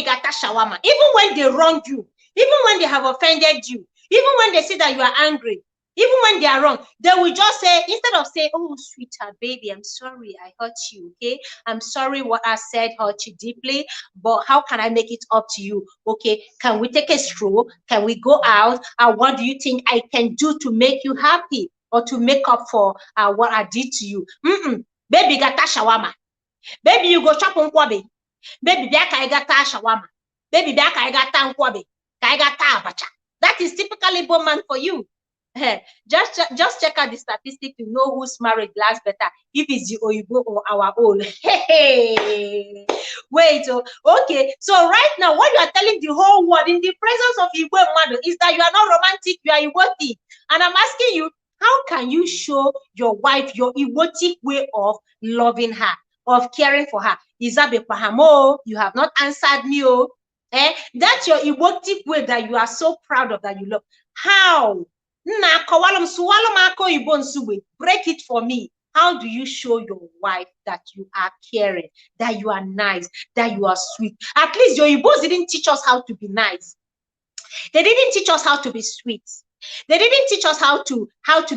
got that shawarma. Even when they wrong you, even when they have offended you, even when they see that you are angry, even when they are wrong, they will just say, instead of saying, oh, sweetheart, baby, I'm sorry I hurt you, okay? I'm sorry what I said hurt you deeply, but how can I make it up to you? Okay, can we take a stroll? Can we go out? What do you think I can do to make you happy or to make up for what I did to you? Baby got that shawarma. Baby, you go chop nkwobi. Baby, I got shawarma. Baby, I got nkwobi. I got abacha. That is typically Igbo man for you. Just check out the statistic to know whose marriage lasts better, if it's the Oyibo or our own. Wait, okay. So right now, what you are telling the whole world in the presence of Igbo mother is that you are not romantic, you are Igbo. And I'm asking you, how can you show your wife your erotic way of loving her, of caring for her? Izabepahamo, you have not answered me. That's your erotic way that you are so proud of, that you love. How? Break it for me. How do you show your wife that you are caring, that you are nice, that you are sweet? At least your Igbos didn't teach us how to be nice. They didn't teach us how to be sweet. They didn't teach us how to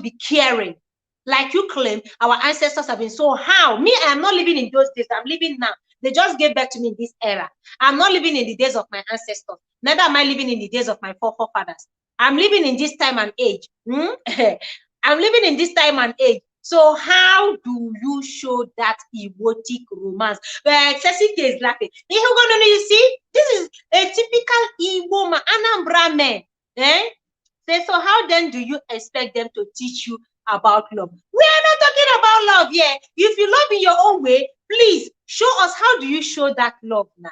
be caring. Like you claim, our ancestors have been. So how? Me, I am not living in those days. I'm living now. They just gave birth to me in this era. I'm not living in the days of my ancestors. Neither am I living in the days of my forefathers. I'm living in this time and age. I'm living in this time and age. So how do you show that erotic romance? Excessive is laughing. You see, this is a typical Igbo man, Anambra man. So how then do you expect them to teach you about love? We are not talking about love here. If you love in your own way, please show us, how do you show that love now?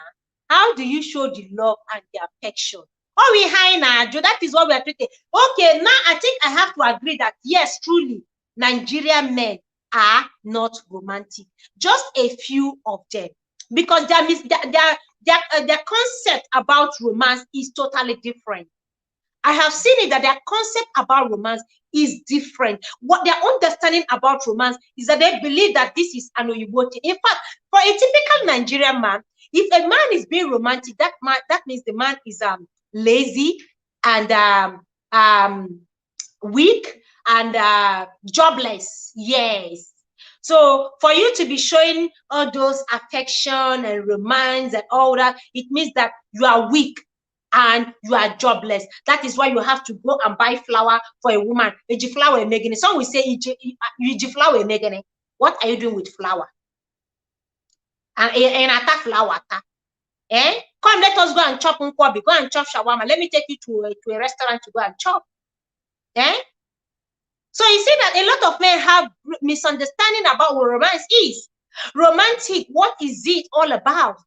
How do you show the love and the affection? Oh, we high now, Joe. That is what we are treating. Okay, now I think I have to agree that yes, truly, Nigerian men are not romantic. Just a few of them, because their concept about romance is totally different. I have seen it that their concept about romance is different. What their understanding about romance is that they believe that this is an Oyibo thing. In fact, for a typical Nigerian man, if a man is being romantic, that means the man is lazy and weak and jobless. Yes. So for you to be showing all those affection and romance and all that, it means that you are weak and you are jobless. That is why you have to go and buy flour for a woman. Flour making. Some will say flour making. What are you doing with flour? And attack flour. Come, let us go and chop nkwobi, go and chop shawarma. Let me take you to a restaurant to go and chop. So you see that a lot of men have misunderstanding about what romance is. Romantic, what is it all about?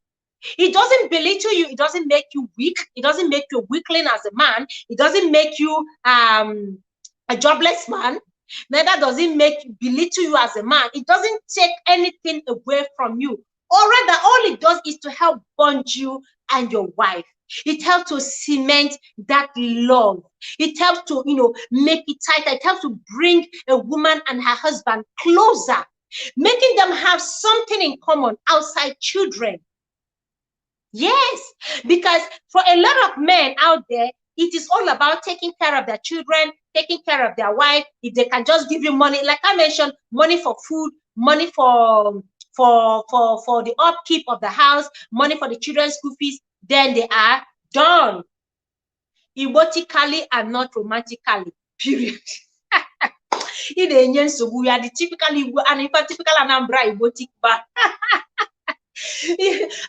It doesn't belittle you. It doesn't make you weak. It doesn't make you a weakling as a man. It doesn't make you a jobless man. Neither does it belittle you as a man. It doesn't take anything away from you. Or rather, all it does is to help bond you and your wife. It helps to cement that love. It helps to, make it tighter. It helps to bring a woman and her husband closer. making them have something in common outside children. Yes, because for a lot of men out there, it is all about taking care of their children, taking care of their wife. If they can just give you money, like I mentioned, money for food, money for the upkeep of the house, money for the children's school fees, then they are done. Erotically and not romantically, period. We are the typical Igbo, and in fact, typical Anambra Igbotic man.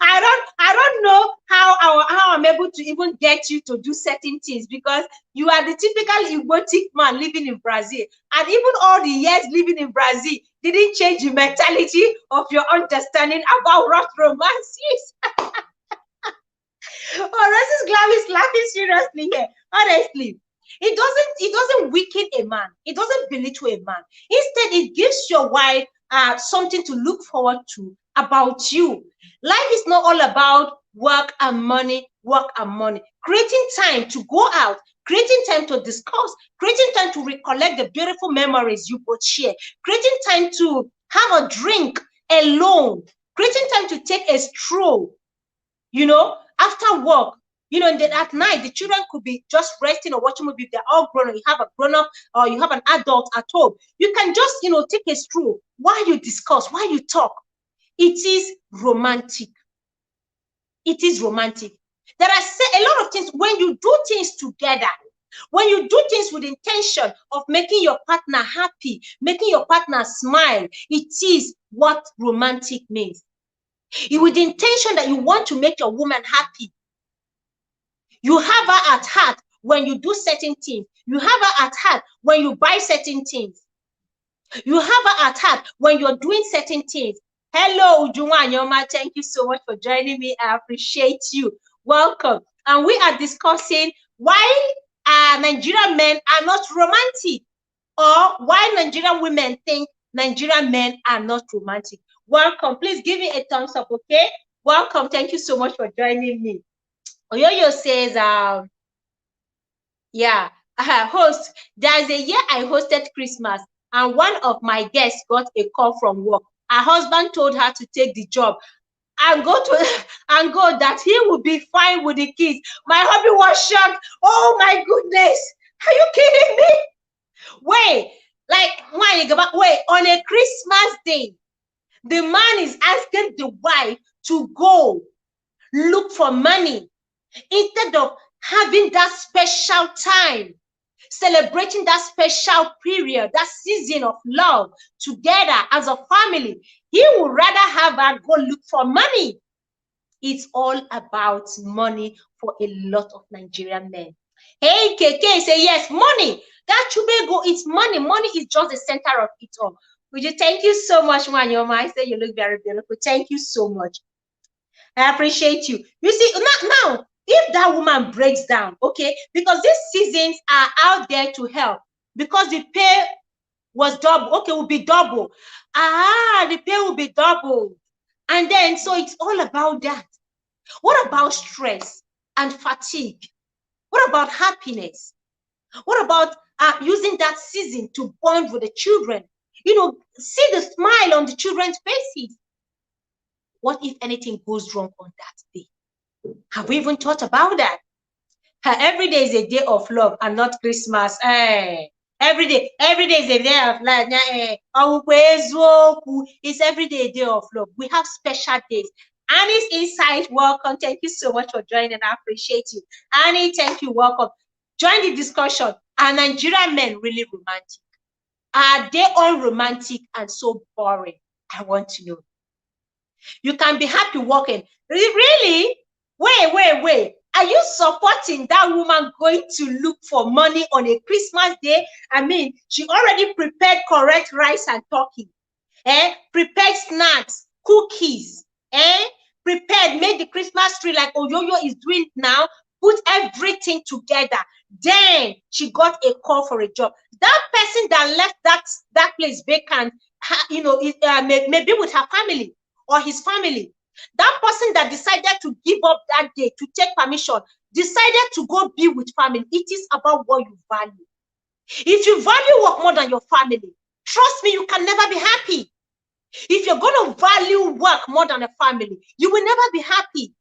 I don't know how I'm able to even get you to do certain things, because you are the typical Igbotic man living in Brazil, and even all the years living in Brazil didn't change the mentality of your understanding about what romance is. Oh, Mrs. Glam is laughing seriously here. Honestly, it doesn't weaken a man. It doesn't belittle a man. Instead, it gives your wife something to look forward to about you. Life is not all about work and money, Creating time to go out, creating time to discuss, creating time to recollect the beautiful memories you both share, creating time to have a drink alone, creating time to take a stroll, after work, and then at night, the children could be just resting or watching movie. If they're all grown, or you have a grown-up or you have an adult at home, you can just, take a stroll while you discuss, while you talk. It is romantic. It is romantic. There are a lot of things when you do things together, when you do things with intention of making your partner happy, making your partner smile. It is what romantic means. With the intention that you want to make your woman happy. You have her at heart when you do certain things. You have her at heart when you buy certain things. You have her at heart when you're doing certain things. Hello, Ujunwa Anyoma. Thank you so much for joining me. I appreciate you. Welcome. And we are discussing why Nigerian men are not romantic, or why Nigerian women think Nigerian men are not romantic. Welcome. Please give me a thumbs up, okay? Welcome. Thank you so much for joining me. Oyoyo says, host, there's a year I hosted Christmas, and one of my guests got a call from work. Her husband told her to take the job and go that he would be fine with the kids. My hubby was shocked. Oh my goodness. Are you kidding me? Wait, on a Christmas day, the man is asking the wife to go look for money instead of having that special time, celebrating that special period, that season of love together as a family. He would rather have her go look for money. It's all about money for a lot of Nigerian men. Hey, KK, say yes, money. That Chubego, it's money. Money is just the center of it all. Would you thank you so much, Wanyoma? I say you look very beautiful. Thank you so much. I appreciate you. You see, now, if that woman breaks down, okay, because these seasons are out there to help, because the pay was double, okay, will be double. The pay will be double. And then, so it's all about that. What about stress and fatigue? What about happiness? What about using that season to bond with the children? See the smile on the children's faces. What if anything goes wrong on that day? Have we even thought about that? Every day is a day of love and not Christmas. Every day is a day of love. It's every day a day of love. We have special days. Annie's Insight, welcome. Thank you so much for joining. I appreciate you. Annie, thank you. Welcome. Join the discussion. Are Nigerian men really romantic? Are they all romantic and so boring? I want to know. You can be happy walking. Really? Wait. Are you supporting that woman going to look for money on a Christmas day? I mean, she already prepared correct rice and turkey. Prepared snacks, cookies. Prepared, made the Christmas tree like Oyoyo is doing now. Put everything together. Then she got a call for a job. That person that left that place vacant, maybe with her family or his family. That person that decided to give up that day to take permission, decided to go be with family. It is about what you value. If you value work more than your family, trust me, you can never be happy. If you're going to value work more than a family, you will never be happy,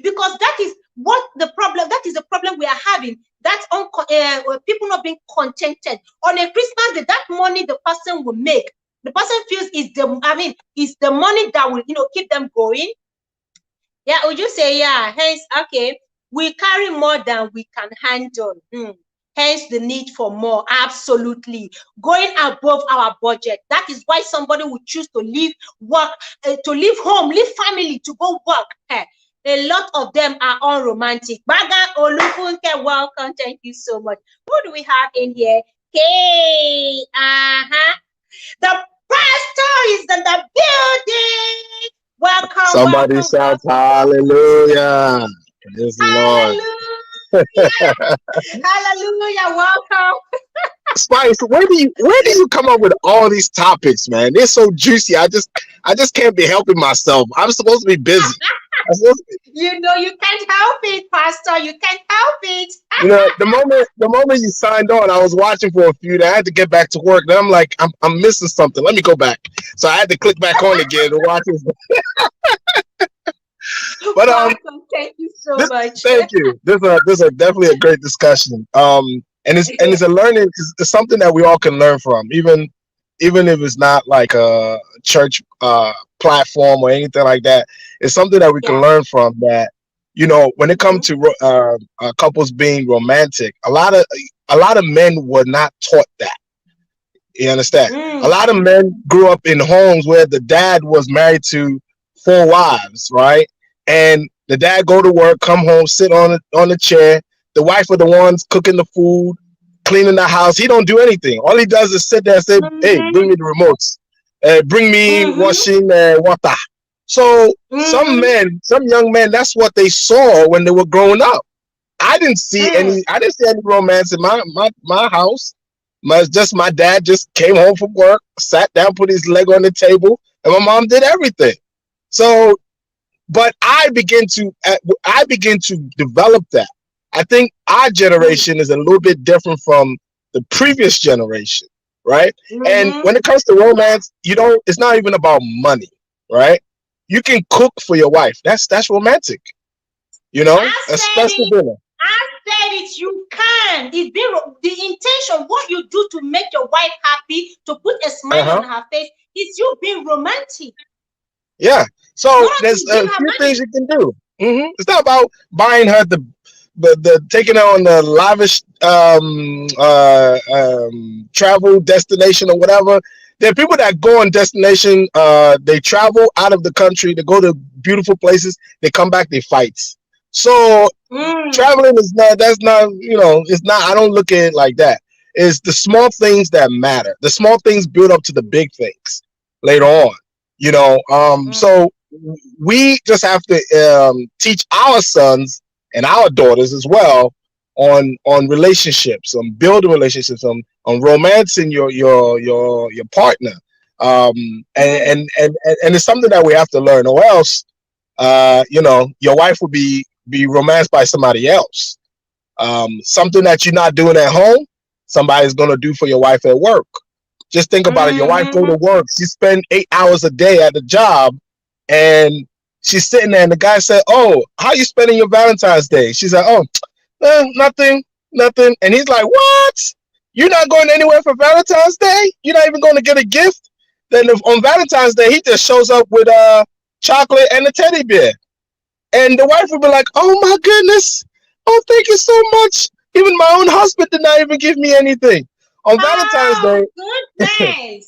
because that is what the problem. That is the problem we are having. That's people not being contented on a Christmas day. That money the person will make, the person feels is the money that will keep them going. Yeah, would you say hence okay, we carry more than we can handle. Hence the need for more. Absolutely. Going above our budget. That is why somebody would choose to leave work, to leave home, leave family to go work. A lot of them are unromantic. Baga Olufunke, welcome. Thank you so much. Who do we have in here? Okay. The pastor is in the building. Welcome. Somebody shout hallelujah. Praise the Lord. Hallelujah. Welcome. Spice, where do you come up with all these topics, man? They're so juicy. I just can't be helping myself. I'm supposed to be busy. You can't help it, Pastor. You can't help it. The moment you signed on, I was watching for a few. I had to get back to work. Then I'm like, I'm missing something. Let me go back. So I had to click back on again to watch this. But thank you so much. Thank you. This is definitely a great discussion. And it's a learning. It's something that we all can learn from, even if it's not like a church platform or anything like that. It's something that we can learn from. That when it comes to couples being romantic, a lot of men were not taught that. You understand? A lot of men grew up in homes where the dad was married to 4 wives, right? And the dad go to work, come home, sit on the chair. The wife are the ones cooking the food, cleaning the house. He don't do anything. All he does is sit there and say, "Hey, bring me the remotes. Bring me washing water." So some young men, that's what they saw when they were growing up. I didn't see any romance in my house. Just my dad just came home from work, sat down, put his leg on the table, and my mom did everything. So, but I begin to develop that. I think our generation is a little bit different from the previous generation, right? And when it comes to romance, it's not even about money, right? You can cook for your wife. That's romantic, a special dinner. I said it, you can. It's the intention, what you do to make your wife happy, to put a smile on her face, is you being romantic. Yeah. So there's a few things you can do. It's not about buying her the taking her on the lavish travel destination or whatever. There are people that go on destination. They travel out of the country. They go to beautiful places. They come back. They fight. So traveling is not. That's not. It's not. I don't look at it like that. It's the small things that matter. The small things build up to the big things later on. So we just have to teach our sons and our daughters as well on relationships, on building relationships, on romancing your partner. And it's something that we have to learn, or else your wife will be romanced by somebody else. Something that you're not doing at home, somebody's gonna do for your wife at work. Just think about it. Your wife go to work. She spend 8 hours a day at the job, and she's sitting there, and the guy said, "Oh, how you spending your Valentine's Day?" She's like, "Oh, nothing." And he's like, "What? You're not going anywhere for Valentine's Day? You're not even going to get a gift?" Then on Valentine's Day, he just shows up with chocolate and a teddy bear. And the wife would be like, "Oh my goodness. Oh, thank you so much. Even my own husband did not even give me anything." On Valentine's Day,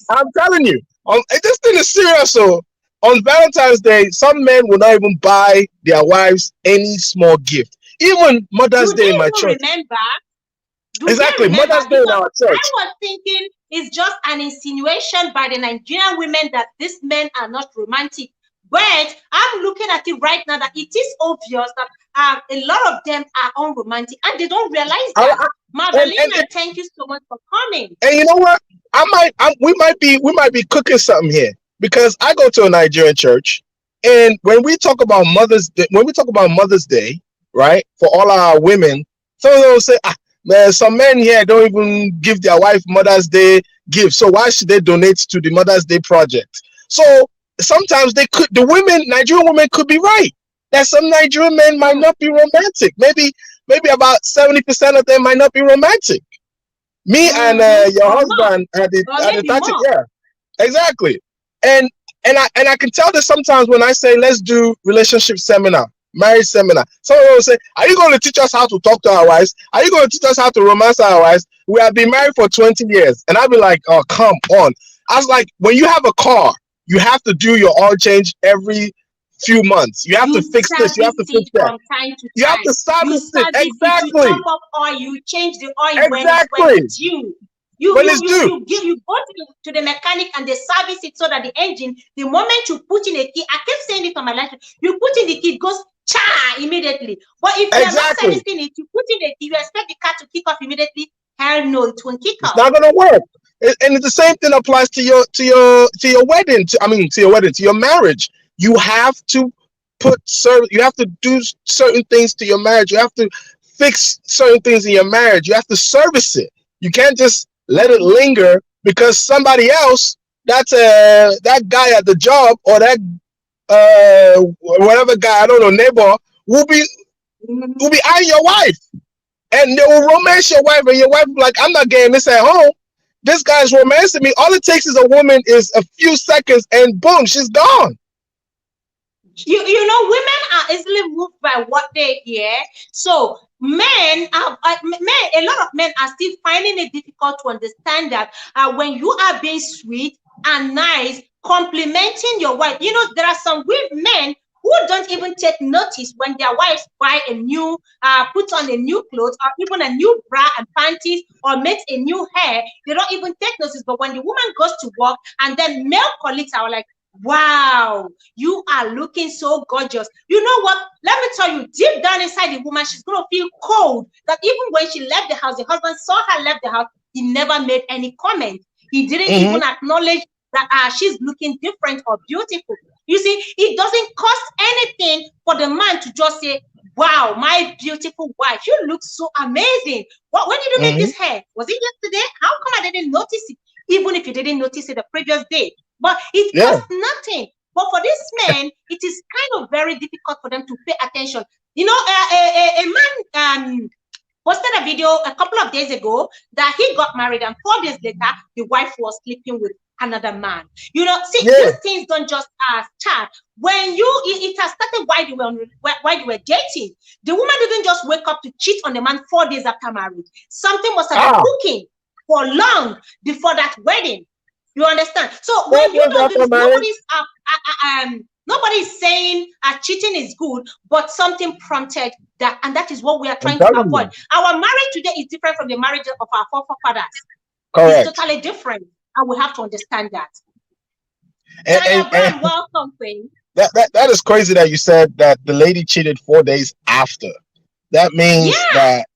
I'm telling you, this thing is serious. So on Valentine's Day, some men will not even buy their wives any small gift. Even Mother's Day in my church. Exactly, Mother's Day in our church. I was thinking it's just an insinuation by the Nigerian women that these men are not romantic. But I'm looking at it right now that it is obvious that a lot of them are unromantic and they don't realize that. Madalena, thank you so much for coming. And you know what? We might be cooking something here, because I go to a Nigerian church, and when we talk about Mother's Day, right, for all our women, some of them will say, man, some men here don't even give their wife Mother's Day gifts, so why should they donate to the Mother's Day project? So sometimes the Nigerian women could be right. That some Nigerian men might not be romantic. Maybe about 70% of them might not be romantic. Me and your husband at the 30, yeah, exactly. And I can tell that sometimes when I say let's do relationship seminar, marriage seminar, someone will say, "Are you going to teach us how to talk to our wives? Are you going to teach us how to romance our wives? We have been married for 20 years." And I'll be like, "Oh, come on." I was like, when you have a car, you have to do your oil change every few months. You have to fix this. You have to fix that. From time to You have time. to service it. You Exactly. top up oil. You change the oil when Exactly. it's due. When it's due. You go to the mechanic and they service it so that the engine, the moment you put in a key, I keep saying it on my life, you put in the key, it goes cha immediately. But if you're not servicing it, you put in a key, you expect the car to kick off immediately. Hell no, it won't kick off. It's not gonna work. And the same thing applies to your wedding. To your marriage. You have to you have to do certain things to your marriage. You have to fix certain things in your marriage. You have to service it. You can't just let it linger because somebody else, that guy at the job or that whatever guy, I don't know, neighbor, will be eyeing your wife. And they will romance your wife, and your wife will be like, "I'm not getting this at home. This guy's romancing me." All it takes is a woman is a few seconds, and boom, she's gone. You know, women are easily moved by what they hear. So a lot of men are still finding it difficult to understand that when you are being sweet and nice, complimenting your wife. You know, there are some men who don't even take notice when their wives buy a new, put on a new clothes or even a new bra and panties or makes a new hair. They don't even take notice. But when the woman goes to work and then male colleagues are like, "Wow, you are looking so gorgeous." You know what? Let me tell you, deep down inside the woman, she's going to feel cold. That even when she left the house, the husband saw her left the house, he never made any comment. He didn't even acknowledge that she's looking different or beautiful. You see, it doesn't cost anything for the man to just say, "Wow, my beautiful wife, you look so amazing. When did you make this hair? Was it yesterday? How come I didn't notice it?" Even if you didn't notice it the previous day. But it costs nothing. But for this man, it is kind of very difficult for them to pay attention. You know, a man posted a video a couple of days ago that he got married, and 4 days later, the wife was sleeping with another man. You know, see, these things don't just start. When it has started while they were dating. The woman didn't just wake up to cheat on the man 4 days after marriage. Something must have been cooking for long before that wedding. You understand? So when you know this, nobody's saying cheating is good, but something prompted that, and that is what we are trying to avoid. Our marriage today is different from the marriage of our forefathers. Correct. It's totally different, and we have to understand that. And welcome, Queen. That is crazy that you said that the lady cheated 4 days after. That means that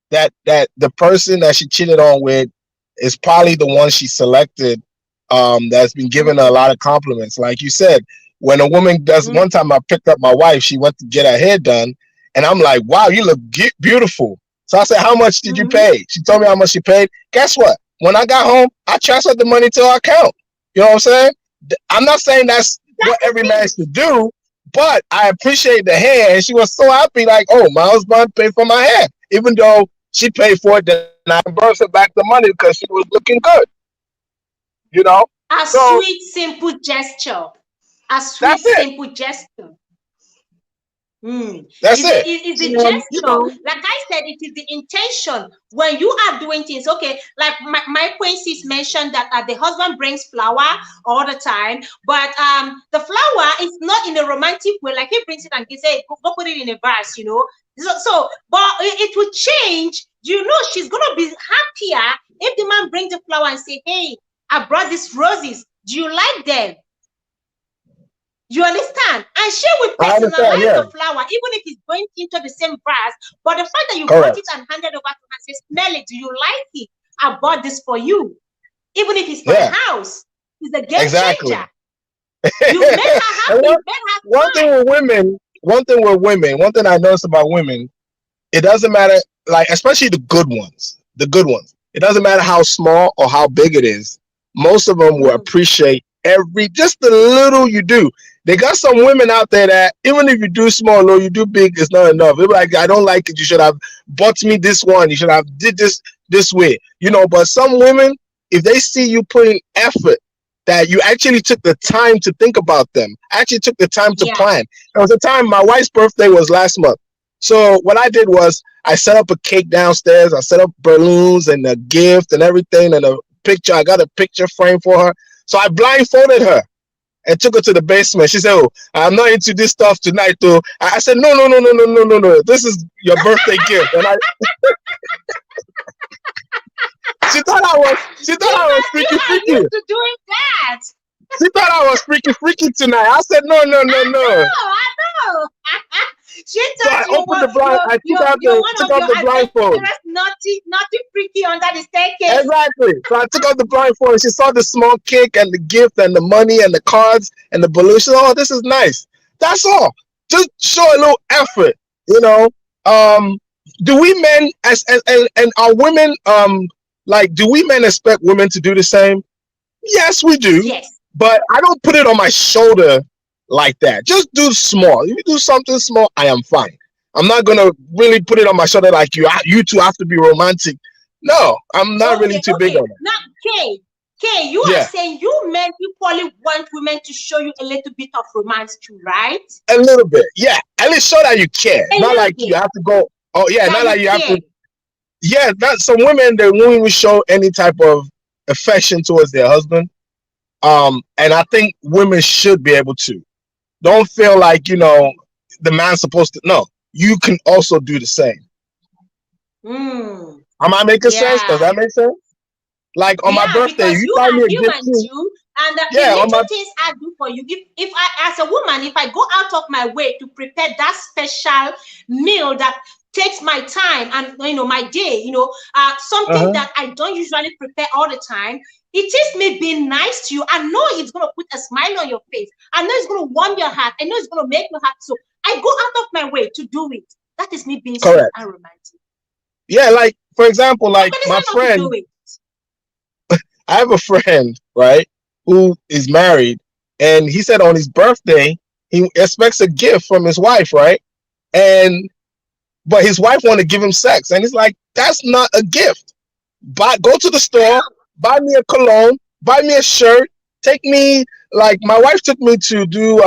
the person that she cheated on with is probably the one she selected. That's been giving her a lot of compliments. Like you said, when a woman does, one time I picked up my wife, she went to get her hair done, and I'm like, "Wow, you look beautiful." So I said, "How much did you pay?" She told me how much she paid. Guess what? When I got home, I transferred the money to her account. You know what I'm saying? I'm not saying that's what every man should do, but I appreciate the hair, and she was so happy, like, "Oh, my husband paid for my hair," even though she paid for it. Then I brought her back the money because she was looking good. You know, sweet, simple gesture. A sweet, simple gesture. That's it. It's the gesture. You know, like I said, it is the intention when you are doing things. Okay, like my Quincy's mentioned that the husband brings flower all the time, but the flower is not in a romantic way. Like he brings it and he says, "Go put it in a vase," you know. But it will change. You know, she's gonna be happier if the man brings the flower and say, "Hey, I brought these roses. Do you like them?" You understand? And she will personalize the flower, even if it's going into the same vase. But the fact that you brought it and handed over to her and say, "Smell it. Do you like it? I bought this for you." Even if it's for the house, it's a game changer. You make her happy. One thing with women, one thing I noticed about women, it doesn't matter, like, especially the good ones. It doesn't matter how small or how big it is. Most of them will appreciate just the little you do. They got some women out there that even if you do small or you do big, it's not enough. They're like, I don't like it. You should have bought me this one. You should have did this way. You know, but some women, if they see you putting effort, that you actually took the time to think about them, actually took the time to plan. There was a time my wife's birthday was last month. So what I did was I set up a cake downstairs. I set up balloons and a gift and everything and a picture. I got a picture frame for her. So I blindfolded her and took her to the basement. She said, "Oh, I'm not into this stuff tonight, though." I said, "No, no, no, no, no, no, no, no. This is your birthday gift." And she thought I was freaky. Used to doing that. She thought I was freaky tonight. I said, "No, no, no, no." I know. She thought so I opened the blind. I took out the blindfold. There's nothing freaky under the staircase. Exactly. So I took out the blindfold and she saw the small cake and the gift and the money and the cards and the balloons. She said, "Oh, this is nice." That's all. Just show a little effort, you know. Do we men and our women like, do we men expect women to do the same? Yes, we do. Yes. But I don't put it on my shoulder like that. Just do small. If you do something small, I am fine. I'm not gonna really put it on my shoulder like you two have to be romantic. No, I'm not really too big on it. Now, Kay, you are saying you men equally want women to show you a little bit of romance too, right? A little bit, yeah. At least show that you care. Not like you have to go. Oh yeah, not like you have to. Yeah, that some women, they won't even show any type of affection towards their husband. And I think women should be able to. Don't feel like, you know, the man's supposed to. No, you can also do the same. Am I making sense? Does that make sense? Like on my birthday, you buy me a gift too. And the little things I do for you. If I, as a woman, if I go out of my way to prepare that special meal that takes my time and, you know, my day, you know, something that I don't usually prepare all the time, it is me being nice to you. I know it's going to put a smile on your face. I know it's going to warm your heart. I know it's going to make you happy. So I go out of my way to do it. That is me being sweet and romantic. Yeah, like, for example, like my friend, I have a friend, right, who is married, and he said on his birthday, he expects a gift from his wife, right? But his wife wanted to give him sex, and he's like, that's not a gift. Go to the store, buy me a cologne, buy me a shirt, take me, like my wife took me to do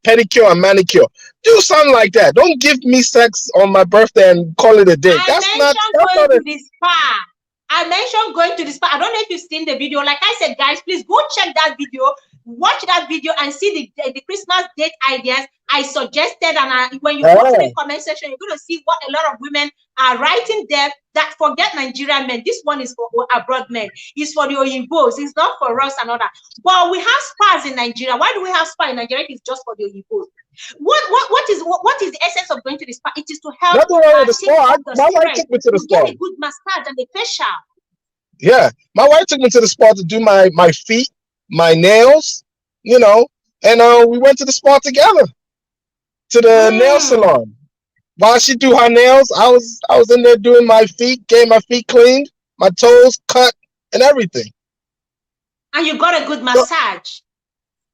pedicure and manicure. Do something like that. Don't give me sex on my birthday and call it a day. That's not the spa. I mentioned going to the spa. I don't know if you've seen the video. Like I said, guys, please go check that video. Watch that video and see the Christmas date ideas I suggested. And when you go to the comment section, you're going to see what a lot of women are writing there. That forget Nigerian men. This one is for abroad men. It's for the oyibos. It's not for us and all that. But we have spas in Nigeria. Why do we have spa in Nigeria? It's just for the oyibos. What is the essence of going to the spa? It is to help. The spa. My wife took me to the spa. Get a good massage and a facial. Yeah, my wife took me to the spa to do my feet, my nails, you know, and we went to the spa together, to the nail salon. While she do her nails, I was in there doing my feet, getting my feet cleaned, my toes cut, and everything. And you got a good massage.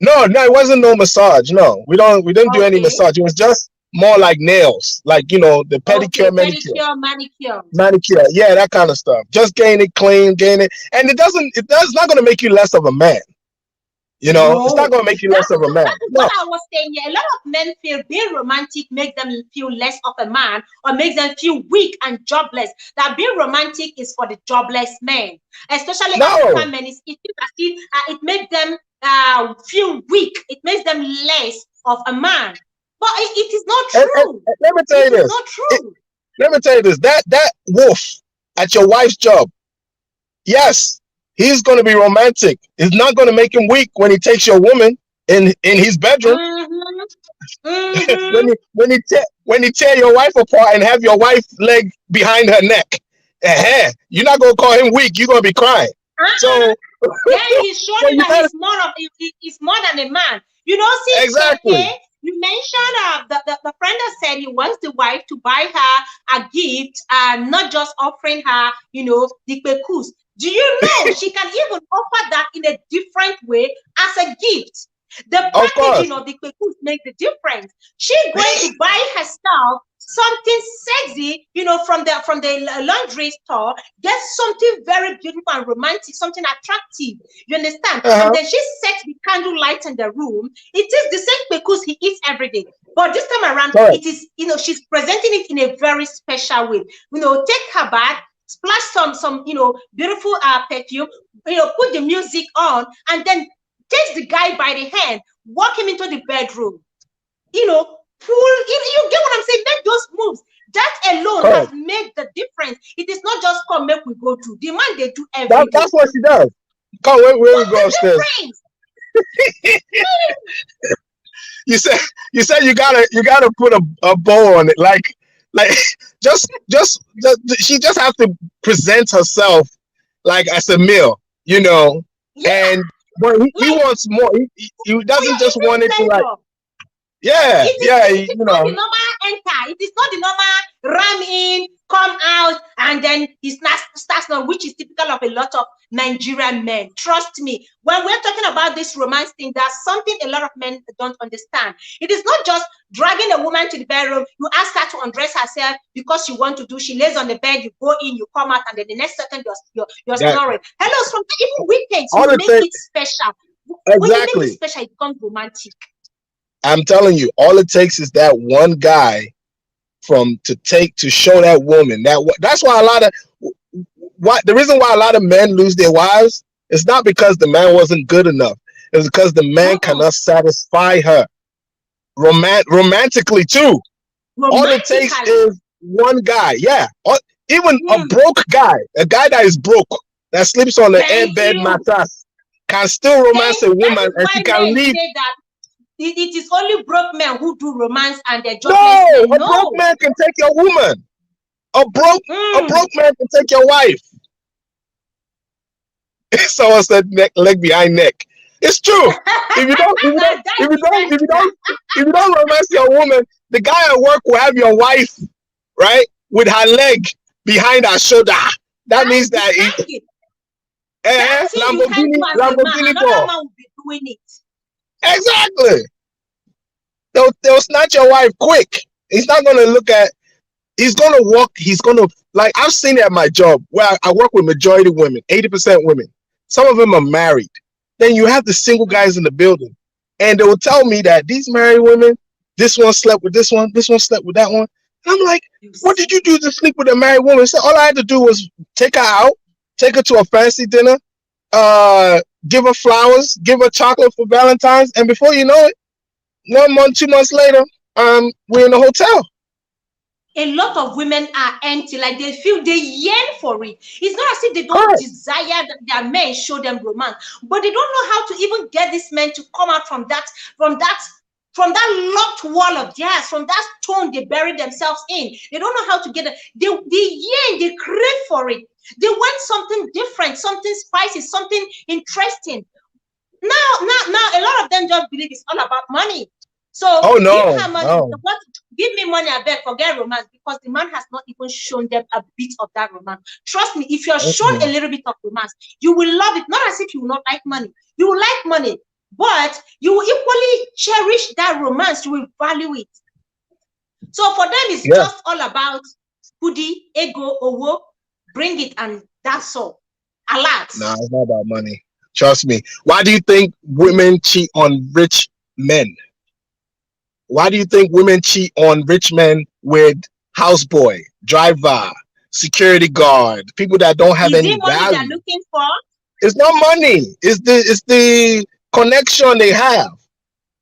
No, it wasn't no massage. No, we didn't do any massage. It was just more like nails, like, you know, the pedicure, manicure. Yeah, that kind of stuff. Just getting it clean, and it's not going to make you less of a man. You know, it's not going to make you less of a man. That's what I was saying. Yeah, a lot of men feel being romantic makes them feel less of a man or makes them feel weak and jobless. That being romantic is for the jobless men, especially African men. It makes them feel weak. It makes them less of a man. But it is not true. Let me tell you this. Not true. Let me tell you this. That wolf at your wife's job, yes, he's going to be romantic. It's not going to make him weak when he takes your woman in his bedroom. when he tear your wife apart and have your wife's leg behind her neck, you're not going to call him weak. You're going to be crying. So he's showing that he's more than a man. You know, see, exactly. You mentioned the friend that said he wants the wife to buy her a gift and not just offering her, you know, the pekus. Do you know she can even offer that in a different way as a gift? The packaging of the kpekus makes the difference. She's going to buy herself something sexy, you know, from the laundry store, get something very beautiful and romantic, something attractive. You understand? And then she sets the candle light in the room. It is the same kpekus he eats every day. But this time around, it is, you know, she's presenting it in a very special way. You know, take her bath, splash some you know, beautiful perfume, you know, put the music on, and then takes the guy by the hand, walk him into the bedroom, you know, you get what I'm saying? Make those moves. That alone has made the difference. It is not just come, make we go to. The man, they do everything. That's what she does. Come, where we go upstairs. You said you gotta put a bow on it. Like just she just have to present herself like as a meal, you know. Yeah. And but he wants more. He doesn't just want it to like. Yeah, it is not the normal enter. It is not the normal ram in, come out, and then he starts now, which is typical of a lot of Nigerian men. Trust me, when we're talking about this romance thing, that's something a lot of men don't understand. It is not just dragging a woman to the bedroom, you ask her to undress herself because you want to do, she lays on the bed, you go in, you come out, and then the next second you're snoring. Hello, sometimes even weekends, you make it special. Exactly. When you make it special, it becomes romantic. I'm telling you, all it takes is that one guy to show that woman that's why the reason why a lot of men lose their wives is not because the man wasn't good enough. It's because the man cannot satisfy her romantically too. All it takes is one guy. Yeah. Even a broke guy, a guy that is broke, that sleeps on the airbed mattress, can still romance a woman, and she can leave. It is only broke men who do romance and they're just a broke man can take your woman. A broke man can take your wife. Someone said leg behind neck. It's true. If you don't romance your woman, the guy at work will have your wife, right, with her leg behind her shoulder. That means that Lamborghini another man will be doing it. Exactly. They'll snatch your wife quick. He's not going to look at. He's going to walk. He's going to, like, I've seen it at my job where I work with majority women, 80% women. Some of them are married. Then you have the single guys in the building, and they will tell me that these married women, this one slept with this one slept with that one. And I'm like, what did you do to sleep with a married woman? So all I had to do was take her out, take her to a fancy dinner, give her flowers, give her chocolate for Valentine's, and before you know it, 1 month, 2 months later, we're in a hotel. A lot of women are empty, like they feel they yearn for it. It's not as if they don't desire that their men show them romance, but they don't know how to even get these men to come out from that locked wall of theirs, from that stone they bury themselves in. They don't know how to get it. They yearn, they crave for it. They want something different, something spicy, something interesting. Now, a lot of them just believe it's all about money. So give her money. Give me money, I beg, forget romance, because the man has not even shown them a bit of that romance. Trust me, if you're shown a little bit of romance, you will love it. Not as if you will not like money. You will like money, but you will equally cherish that romance. You will value it. So for them, it's just all about goody, ego, owo, bring it, and that's all. A lot. No, it's not about money. Trust me. Why do you think women cheat on rich men? Why do you think women cheat on rich men with houseboy, driver, security guard, people that don't have any value? They're looking for? It's not money. It's the connection they have.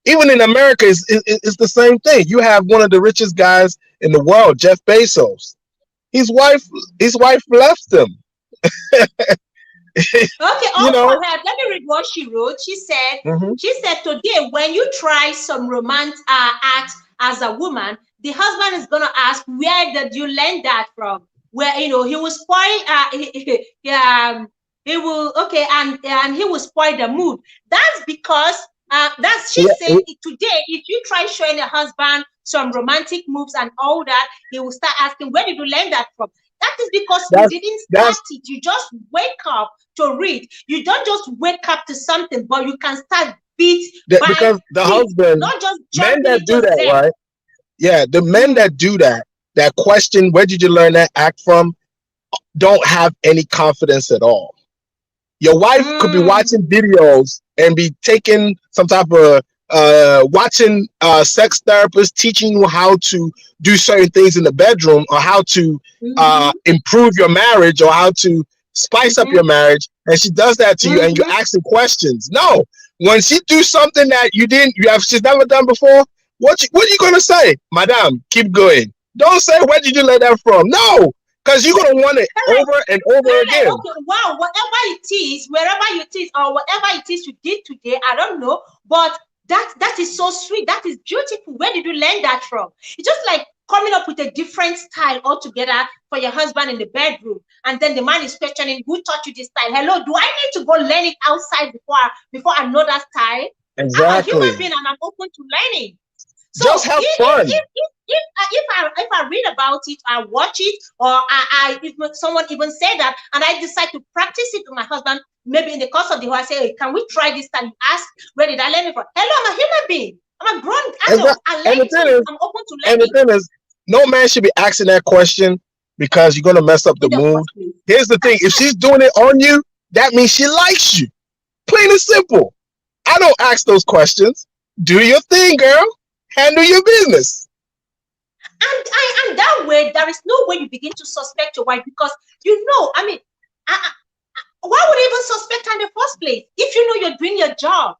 Even in America, it's the same thing. You have one of the richest guys in the world, Jeff Bezos. His wife left him. Okay, let me read what she wrote. She said, today, when you try some romance act as a woman, the husband is gonna ask, where did you learn that from? Where he will spoil and he will spoil the mood. That's because she's saying today, if you try showing a husband some romantic moves and all that, he will start asking, where did you learn that from? That is because you didn't start it. You just wake up to read. You don't just wake up to something, but you can start bit by because the bit, husband, not just men jumping that into do that, Zen. right? Yeah, the men that do that question, where did you learn that act from, don't have any confidence at all. Your wife could be watching videos and be taking some type of watching sex therapists teaching you how to do certain things in the bedroom, or how to improve your marriage, or how to spice up your marriage, and she does that to you, and you're asking questions. No, when she do something that she's never done before, what are you gonna say? Madam, keep going. Don't say, where did you learn that from? No, because you're gonna want it over and over again. Okay, wow, whatever it is, wherever it is, or whatever it is you did today, I don't know, but that is so sweet. That is beautiful. Where did you learn that from? It's just like coming up with a different style altogether for your husband in the bedroom, and then the man is questioning, who taught you this style? Hello, do I need to go learn it outside before I know that style? Exactly. I'm a human being and I'm open to learning. So just have fun. If I read about it, I watch it, or if someone even said that, and I decide to practice it with my husband, maybe in the course of the whole, I say, hey, can we try this time? You ask, where did I learn it from? Hello, I'm a human being. I'm a grown adult. I'm open to learning. And the thing is, no man should be asking that question because you're going to mess up the mood. Here's the thing. If she's doing it on you, that means she likes you. Plain and simple. I don't ask those questions. Do your thing, girl. Handle your business. And that way, there is no way you begin to suspect your wife, because I mean, why would you even suspect her in the first place if you know you're doing your job?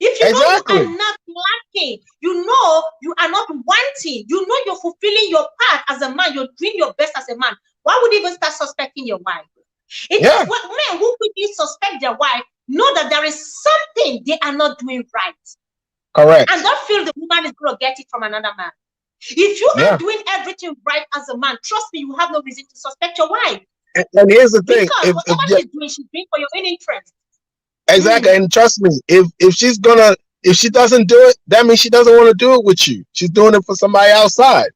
If you know you are not lacking, you know you are not wanting, you know you're fulfilling your part as a man, you're doing your best as a man, why would you even start suspecting your wife? It is men who quickly suspect their wife know that there is something they are not doing right. Correct. And don't feel the woman is going to get it from another man. If you are doing everything right as a man, trust me, you have no reason to suspect your wife. And here's the thing. Because whatever she's doing for your own interest. Exactly. And trust me, if she doesn't do it, that means she doesn't want to do it with you. She's doing it for somebody outside.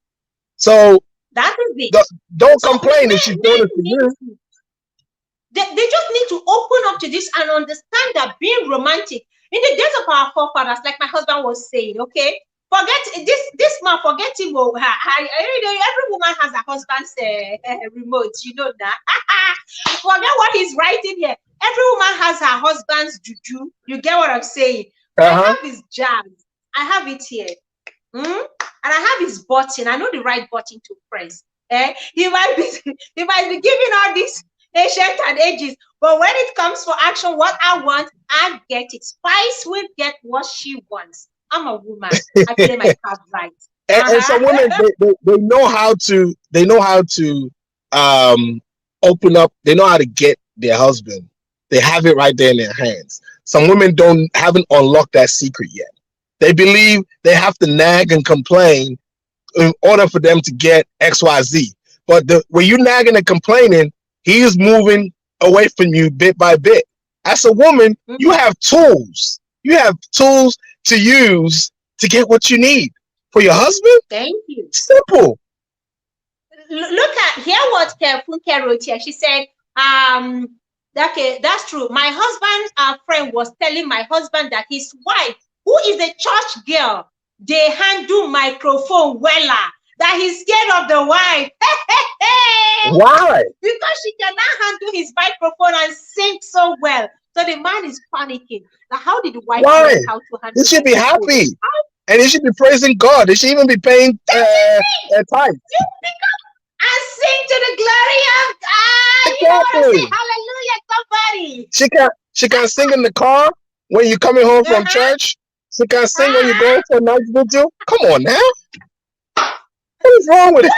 So that is it. Don't complain if she's doing it for you. They just need to open up to this and understand that being romantic, in the days of our forefathers, like my husband was saying, okay, forget this man, forget him. Every woman has a husband's remote, you know that. Forget what he's writing here. Every woman has her husband's juju. You get what I'm saying? I have his jazz. I have it here. And I have his button. I know the right button to press. He might be giving all this ancient and ages, but when it comes for action, what I want, I get it. Spice will get what she wants. I'm a woman. I play my cards right. And some women, they know how to open up. They know how to get their husband. They have it right there in their hands. Some women haven't unlocked that secret yet. They believe they have to nag and complain in order for them to get XYZ. But when you're nagging and complaining, he is moving away from you bit by bit. As a woman, you have tools. You have tools to use to get what you need for your husband. Thank you. Simple. Hear what Funke wrote here. She said, okay, that's true. My husband's friend was telling my husband that his wife, who is a church girl, they handle microphone wella, that he's scared of the wife. Why? Because she cannot handle his microphone and sing so well. So the man is panicking. Now, how did the wife learn how to handle? He should be happy. And he should be praising God. They should even be paying tithe. You pick up and sing to the glory of God. Exactly. You want to say hallelujah, somebody. She can sing in the car when you're coming home from church. She can sing when you're going for a night vigil. Come on now. What is wrong with it?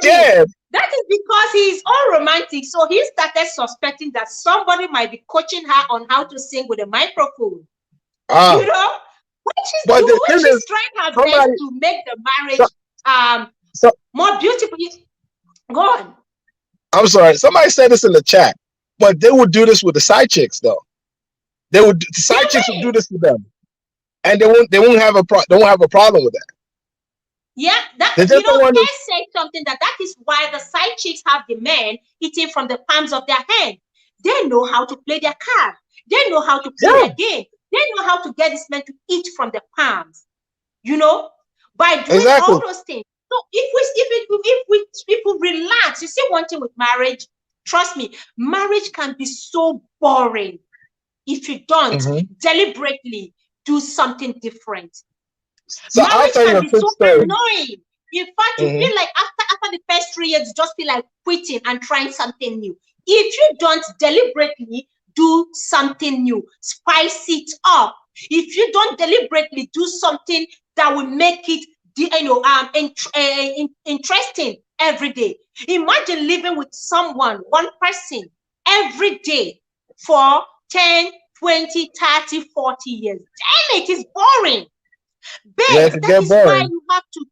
Imagine. That is because he's unromantic. So he started suspecting that somebody might be coaching her on how to sing with a microphone. You know? She's trying her best to make the marriage more beautiful. Go on. I'm sorry. Somebody said this in the chat, but they would do this with the side chicks, though. The side chicks would do this to them, and they won't have a problem with that. Yeah, that They just don't want to. Kes said something that is why the side chicks have the men eating from the palms of their hand. They know how to play their card. They know how to play Yeah, their game. They know how to get this man to eat from the palms. You know, by doing exactly. all those things. So if we relax, you see one thing with marriage. Trust me, marriage can be so boring if you don't deliberately do something different. So I'll Marriage tell you can a be quick so story. annoying. In fact, you feel like after the first 3 years, you just feel like quitting and trying something new. If you don't deliberately do something new, spice it up. If you don't deliberately do something that will make it, interesting every day. Imagine living with someone, one person, every day for 10, 20, 30, 40 years. Damn, it is boring. Yeah, it Babes, could that get is why boring. you have to,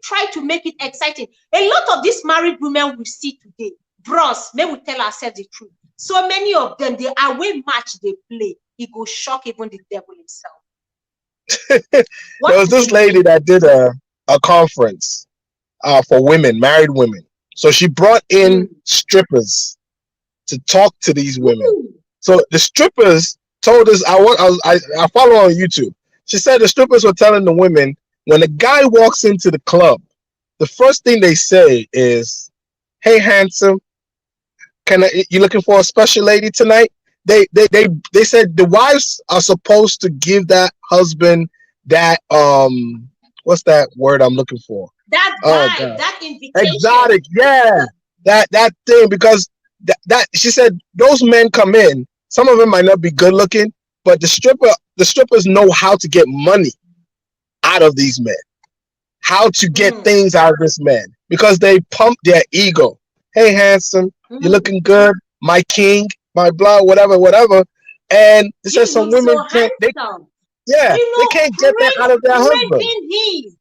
try to make it exciting. A lot of these married women we see today, bros, may we tell ourselves the truth. So many of them, the away match they play, it go shock even the devil himself. There was this lady that did a conference for women, married women. So she brought in strippers to talk to these women. So the strippers told us, I follow on YouTube. She said the strippers were telling the women, when a guy walks into the club, the first thing they say is, "Hey, handsome, you looking for a special lady tonight?" They said the wives are supposed to give that husband that what's that word I'm looking for? That Oh vibe, God, that invitation. exotic, yeah, that thing, because that she said those men come in. Some of them might not be good looking, but the strippers know how to get money out of these men, how to get things out of this man, because they pump their ego. Hey, handsome, you're looking good, my king, my blah, whatever, whatever. And it says You some look women so can't. handsome. They can't get that out of their husband. Praising him.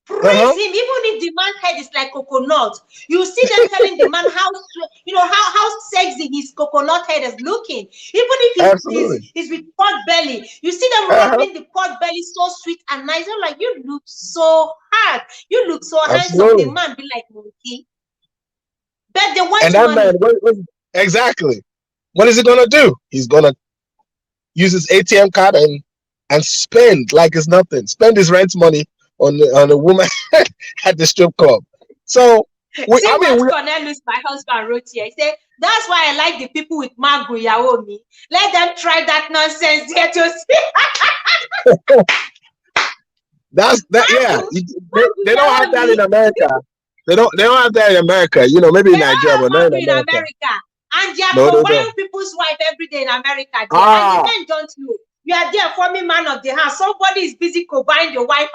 Uh-huh. Praise him, even if the man's head is like coconut. You see them telling the man how sexy his coconut head is looking. Even if he's with pot belly, you see them rubbing the pot belly so sweet and nice. I'm like, you look so hard. You look so handsome. The man be like, monkey. But they want And that money. man, exactly. What is he gonna do? He's gonna use his ATM card and spend like it's nothing. Spend his rent money on a woman at the strip club. So Cornelius, my husband, wrote here. He said, that's why I like the people with Magu Yaomi. Let them try that nonsense there to see. That's that. Yeah, they don't have that in America. They don't have that in America. Maybe in Nigeria, but not in America. And they are combining people's wife every day in America. And the men don't know. You are there forming man of the house. Somebody is busy combining your wife.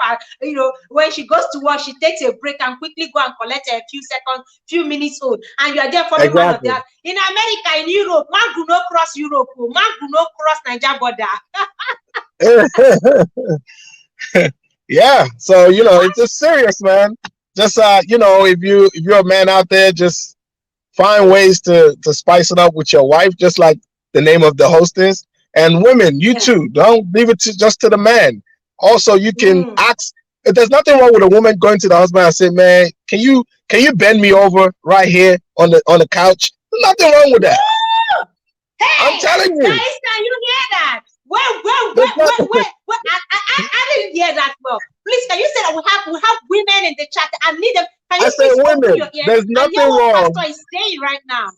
When she goes to work, she takes a break and quickly go and collect a few seconds, few minutes old. And you are there forming man of the house. In America, in Europe, man do not cross Europe. Man do not cross Nigeria border. Yeah. So it's just serious, man. Just if you're a man out there, just find ways to spice it up with your wife, just like the name of the host is. And women, you too, don't leave it just to the man. Also, you can ask. If there's nothing wrong with a woman going to the husband and say, "Man, can you bend me over right here on the couch?" There's nothing wrong with that. Hey, I'm telling you. Guys, can you hear that? Well, I didn't hear that well. Please, can you say that we have women in the chat? I need them. Can you please open your ears? There's nothing wrong. What Pastor is saying right now.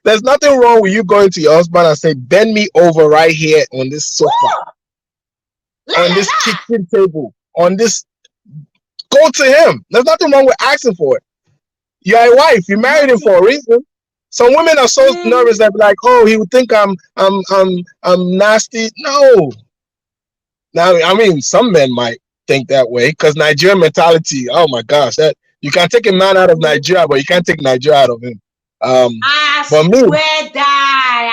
There's nothing wrong with you going to your husband and say, "Bend me over right here on this sofa, on this kitchen table, on this." Go to him. There's nothing wrong with asking for it. You're a wife. You married him for a reason. Some women are so nervous that like, "Oh, he would think I'm nasty." No. Now, I mean, some men might think that way because Nigerian mentality. Oh my gosh, that you can take a man out of Nigeria, but you can't take Nigeria out of him. I swear die.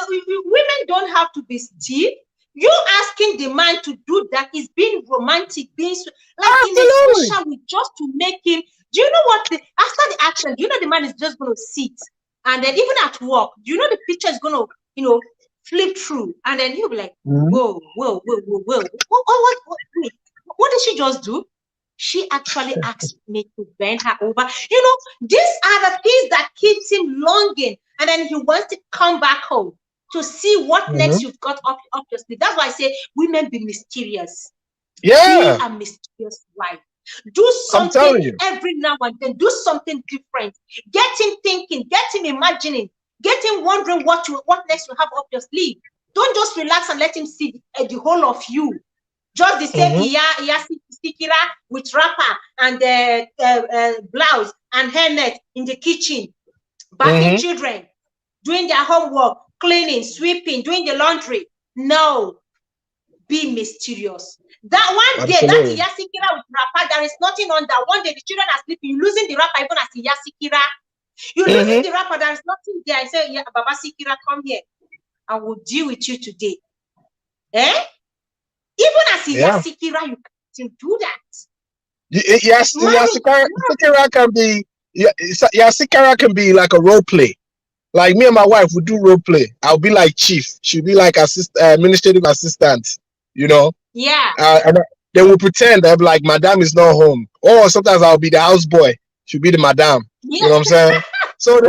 Women don't have to be stiff. You asking the man to do that is being romantic, being like in a social way, just to make him. Do you know what? After the action, do you know the man is just going to sit, and then even at work, do you know the picture is going to, flip through, and then you'll be like, whoa, whoa, whoa, whoa, whoa. Wait, what did she just do? She actually asked me to bend her over. You know, these are the things that keeps him longing, and then he wants to come back home to see what next you've got up your sleeve. That's why I say women be mysterious. Yeah. Be a mysterious wife. Do something every now and then. Do something different. Get him thinking. Get him imagining. Get him wondering what next you have up your sleeve. Don't just relax and let him see the whole of you. Just the same sikira with wrapper and blouse and hairnet in the kitchen, backing children, doing their homework, cleaning, sweeping, doing the laundry. No, be mysterious. That one day, that yasikira with wrapper, there is nothing on that. One day the children are sleeping, you're losing the wrapper even as the yasikira. You're losing the wrapper, there is nothing there. I say, yeah, Baba Sikira, come here. I will deal with you today. Even as a yasikira, you can do that. Yes, yasikira can be like a role play. Like me and my wife would do role play. I'll be like chief. She'll be like administrative assistant. You know. Yeah. And they will pretend that like madam is not home. Or sometimes I'll be the houseboy. She'll be the madam. Yeah. You know what I'm saying? So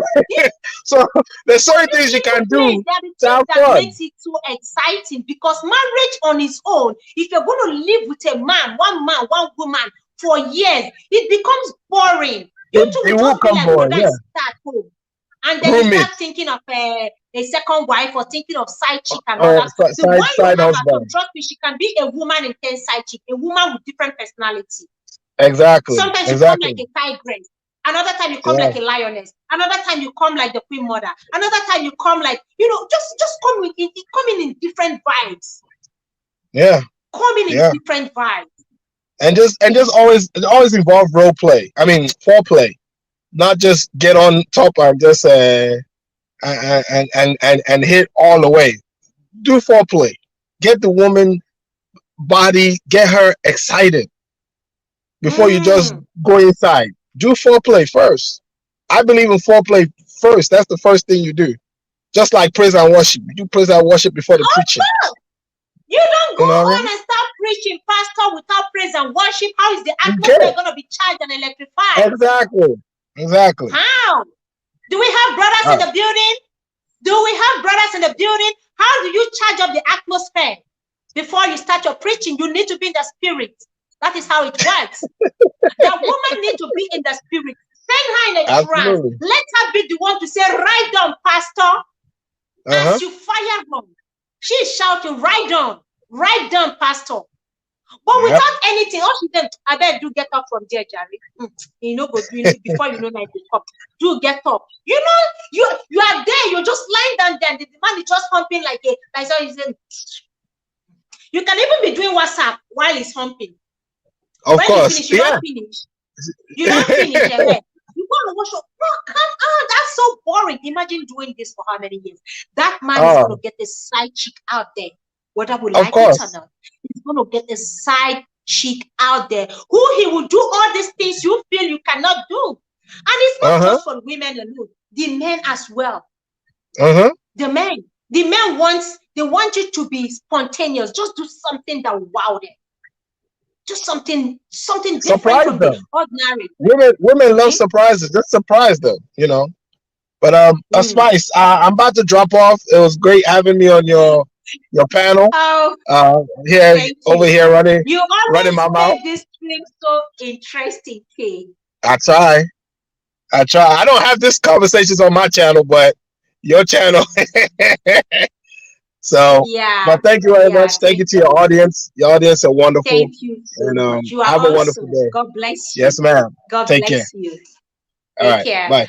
there's certain things you can do that makes it so exciting, because marriage on its own, if you're going to live with a man, one woman for years, it becomes boring. You two will just be like mother and sister at home. And then you start thinking of a second wife, or thinking of side chick and all that. The one you have at home, trust me, she can be a woman in 10 side chick, a woman with different personality. Exactly. Sometimes you come like a tigress. Another time you come like a lioness. Another time you come like the queen mother. Another time you come like, you know, just coming in different vibes. Yeah. Coming in different vibes. And just always involve role play. I mean, foreplay. Not just get on top and just and hit all the way. Do foreplay. Get the woman body, get her excited before you just go inside. Do foreplay first. I believe in foreplay first. That's the first thing you do. Just like praise and worship. You do praise and worship before the preaching. No. You don't go on and start preaching, pastor, without praise and worship. How is the atmosphere going to be charged and electrified? Exactly. How? Do we have brothers in the building? How do you charge up the atmosphere? Before you start your preaching, you need to be in the spirit. That is how it works. That woman needs to be in the spirit. Send her in a trance. Let her be the one to say, "Write down, pastor." As you fire her, she's shouting, "Write down, pastor." But without anything, all she did, I bet do get up from there, Jerry. You know, but before you know, like do get up. You know, you are there. You're just lying down there. The man is just humping like so. He's saying, you can even be doing WhatsApp while he's humping. Of course, you don't finish. You don't finish. You want to wash up. No, come on. That's so boring. Imagine doing this for how many years? That man is going to get a side chick out there, whether we like it or not. He's going to get a side chick out there who he will do all these things you feel you cannot do. And it's not just for women alone, the men as well. The men want you to be spontaneous. Just do something that wow them. Just something different from the ordinary. Women love surprises. Just surprise them, you know. But Spice, I'm about to drop off. It was great having me on your panel. Here running. You always running my mouth. This stream so interesting, Kay. I try. I don't have this conversations on my channel, but your channel. So, but thank you very much. Thank you to your audience. Your audience are wonderful. Thank you so much. You are have awesome. A wonderful day. God bless you. Yes, ma'am. God Take bless care. you. All right. Care. Bye.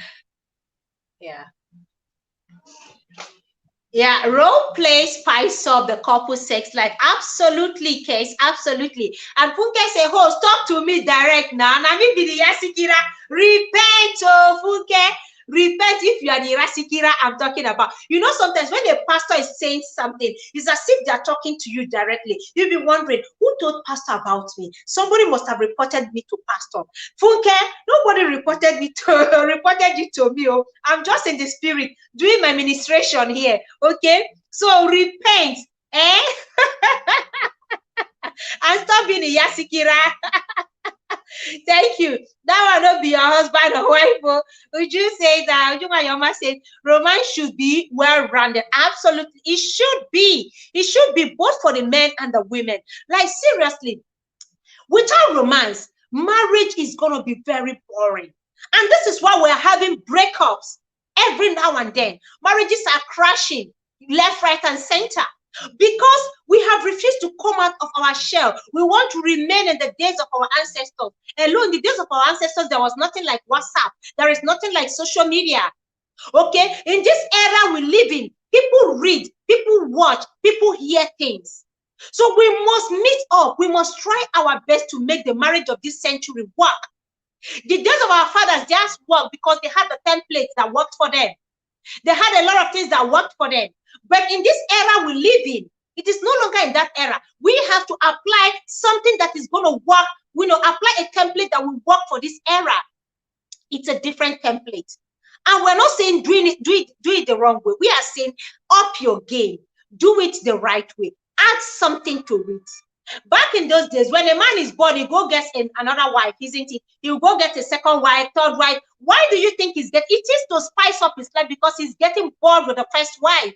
Yeah, role play spice up the couple sex life. Absolutely, Case. Absolutely. And Funke say, "Host, talk to me direct now." And I mean, be the Yasikira. Repent, Funke. Repent if you are the Irasikira I'm talking about. You know, sometimes when a pastor is saying something, it's as if they're talking to you directly. You'll be wondering, who told pastor about me? Somebody must have reported me to pastor. Funke, nobody reported me to reported you to me. Oh, I'm just in the spirit doing my ministration here. Okay, so repent, eh? And stop being a Yasikira. Thank you. That will not be your husband or wife. Oh. Would you say that? Yoma said romance should be well-rounded. Absolutely, it should be. It should be both for the men and the women. Like seriously, without romance, marriage is gonna be very boring. And this is why we're having breakups every now and then. Marriages are crashing left, right, and center. Because we have refused to come out of our shell. We want to remain in the days of our ancestors. Hello, in the days of our ancestors, there was nothing like WhatsApp. There is nothing like social media. Okay, in this era we live in, people read, people watch, people hear things. So we must meet up. We must try our best to make the marriage of this century work. The days of our fathers just worked because they had the templates that worked for them. They had a lot of things that worked for them. But in this era we live in, it is no longer in that era. We have to apply something that is going to work. We know, apply a template that will work for this era. It's a different template. And we're not saying do it the wrong way. We are saying up your game. Do it the right way. Add something to it. Back in those days, when a man is born, he go get another wife, isn't it? He'll go get a second wife, third wife. Why do you think he's getting? It is to spice up his life because he's getting bored with the first wife.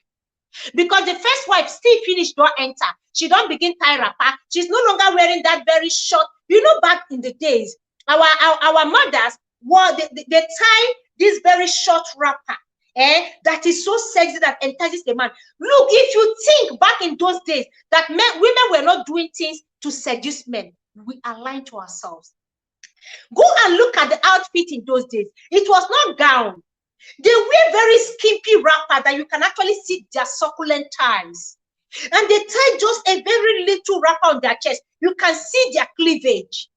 Because the first wife still finish, don't enter. She don't begin tie wrapper. She's no longer wearing that very short. You know, back in the days, our mothers wore they tie this very short wrapper. That is so sexy that entices the man. Look, if you think back in those days that women were not doing things to seduce men, we are lying to ourselves. Go and look at the outfit in those days. It was not gown. They wear very skimpy wrapper that you can actually see their succulent thighs. And they tie just a very little wrapper on their chest. You can see their cleavage.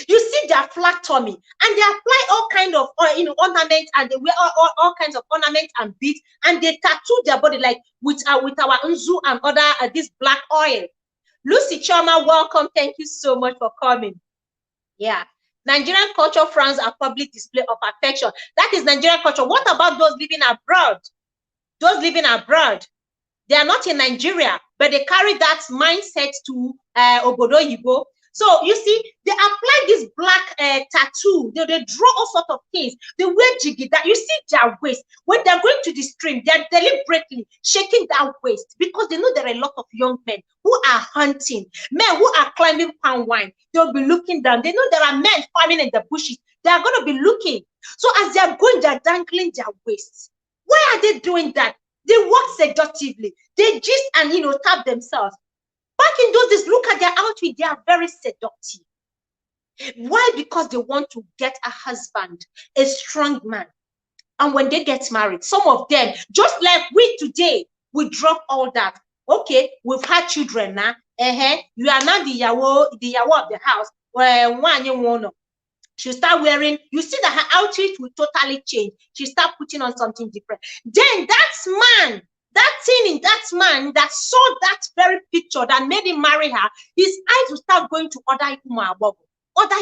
You see their flat tummy. And they apply all kind of ornaments, and they wear all kinds of ornaments and beads, and they tattoo their body like with our unzu and other this black oil. Lucy Choma, welcome. Thank you so much for coming. Yeah. Nigerian culture frowns a public display of affection. That is Nigerian culture. What about those living abroad? Those living abroad, they are not in Nigeria, but they carry that mindset to Obodo Yibo. So you see, they apply this black tattoo. They draw all sorts of things. They wear jiggy. That you see their waist. When they're going to the stream, they're deliberately shaking that waist because they know there are a lot of young men who are hunting, men who are climbing palm wine. They'll be looking down. They know there are men farming in the bushes. They are going to be looking. So as they are going, they're dangling their waists. Why are they doing that? They walk seductively. They gist and tap themselves. Back in those days, look at their outfit. They are very seductive. Why? Because they want to get a husband, a strong man. And when they get married, some of them, just like we today, we drop all that. Okay, we've had children now. You are now the yawo of the house. She'll start wearing, you see that her outfit will totally change. She'll start putting on something different. Then that thing in that man that saw that very picture that made him marry her, his eyes will start going to other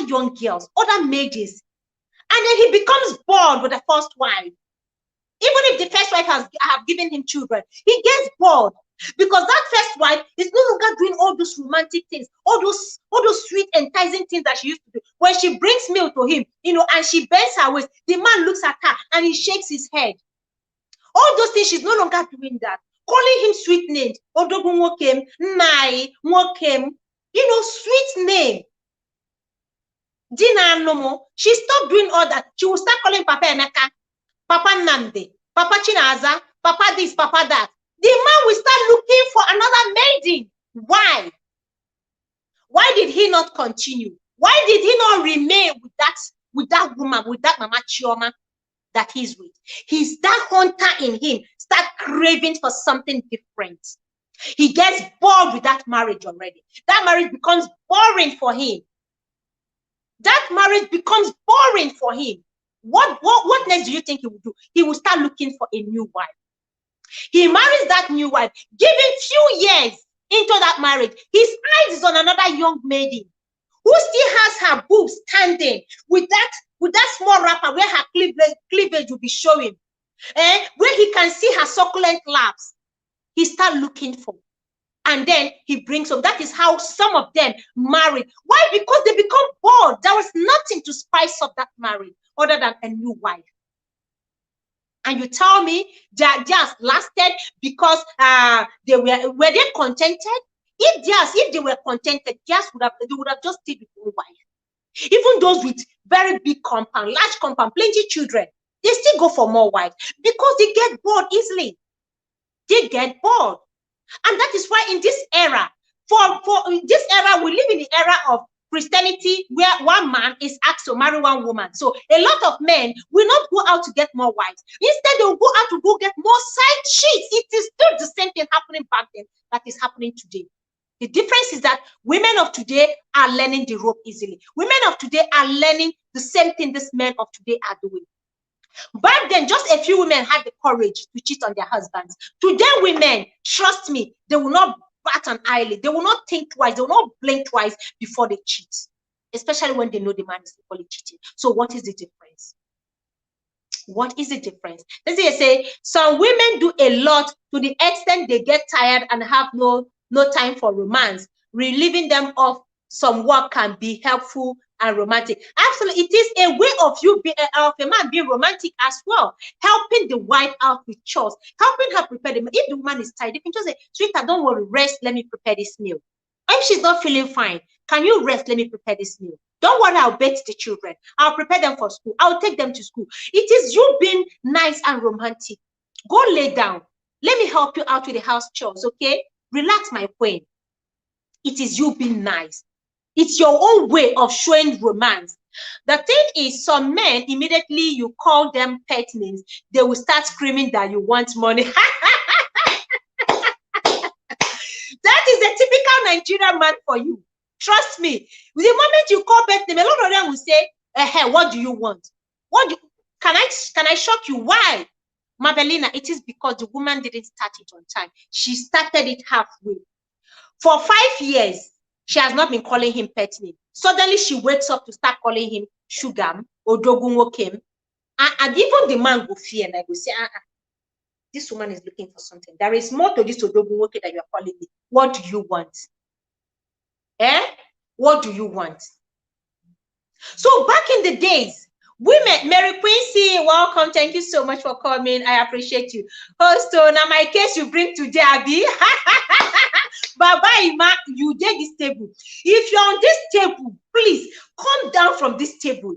young girls, other maidens. And then he becomes bored with the first wife. Even if the first wife have given him children, he gets bored. Because that first wife is no longer doing all those romantic things, all those sweet, enticing things that she used to do. When she brings milk to him, and she bends her waist, the man looks at her and he shakes his head. All those things, she's no longer doing that. Calling him sweet names. Odogun Wokem, Nai, Wokem, sweet name. Dina Nomo. She stopped doing all that. She will start calling Papa Emeka, Papa Namde, Papa Chinaza, Papa this, Papa that. The man will start looking for another maiden. Why? Why did he not continue? Why did he not remain with that woman, with that Mama Chioma that he's with? He's that hunter in him. Start craving for something different. He gets bored with that marriage already. That marriage becomes boring for him. That marriage becomes boring for him. What next do you think he will do? He will start looking for a new wife. He marries that new wife. Given few years into that marriage, his eyes is on another young maiden who still has her boobs standing with that small wrapper where her cleavage will be showing, where he can see her succulent laps. He start looking for, and then he brings them. That is how some of them married. Why? Because they become bored. There was nothing to spice up that marriage other than a new wife. And you tell me that just lasted because they were they contented? If they were contented, they would have just stayed with one wife. Even those with very big compound, large compound, plenty children, they still go for more wives because they get bored easily. They get bored. And that is why in this era, we live in the era of Christianity, where one man is asked to marry one woman. So a lot of men will not go out to get more wives. Instead, they will go out to go get more side chicks. It is still the same thing happening back then that is happening today. The difference is that women of today are learning the rope easily. Women of today are learning the same thing these men of today are doing. Back then, just a few women had the courage to cheat on their husbands. Today, women, trust me, they will not bat an eyelid. They will not think twice. They will not blink twice before they cheat, especially when they know the man is equally cheating. So what is the difference? What is the difference? Let's say some women do a lot to the extent they get tired and have no time for romance. Relieving them of some work can be helpful and romantic. Absolutely, it is a way of a man being romantic as well, helping the wife out with chores, helping her prepare the meal. If the woman is tired, you can just say, sweetheart, don't worry, rest, let me prepare this meal. If she's not feeling fine, can you rest, let me prepare this meal? Don't worry, I'll bathe the children, I'll prepare them for school, I'll take them to school. It is you being nice and romantic. Go lay down, let me help you out with the house chores, okay? Relax, my queen. It is you being nice. It's your own way of showing romance. The thing is, some men, immediately you call them pet names, they will start screaming that you want money. That is a typical Nigerian man for you. Trust me. The moment you call pet name, a lot of them will say, hey, what do you want? Can I shock you? Why? Mavelina, it is because the woman didn't start it on time. She started it halfway. For 5 years, she has not been calling him pet name. Suddenly, she wakes up to start calling him Shugam or Dogunwokem. And even the man will fear and I will say, this woman is looking for something. There is more to this Odogunwoke that you are calling me. What do you want? What do you want? So back in the days, women, Mary Quincy, welcome. Thank you so much for coming. I appreciate you. Host, now my case you bring today, Abby. Baba Ima, you did this table. If you're on this table, please come down from this table.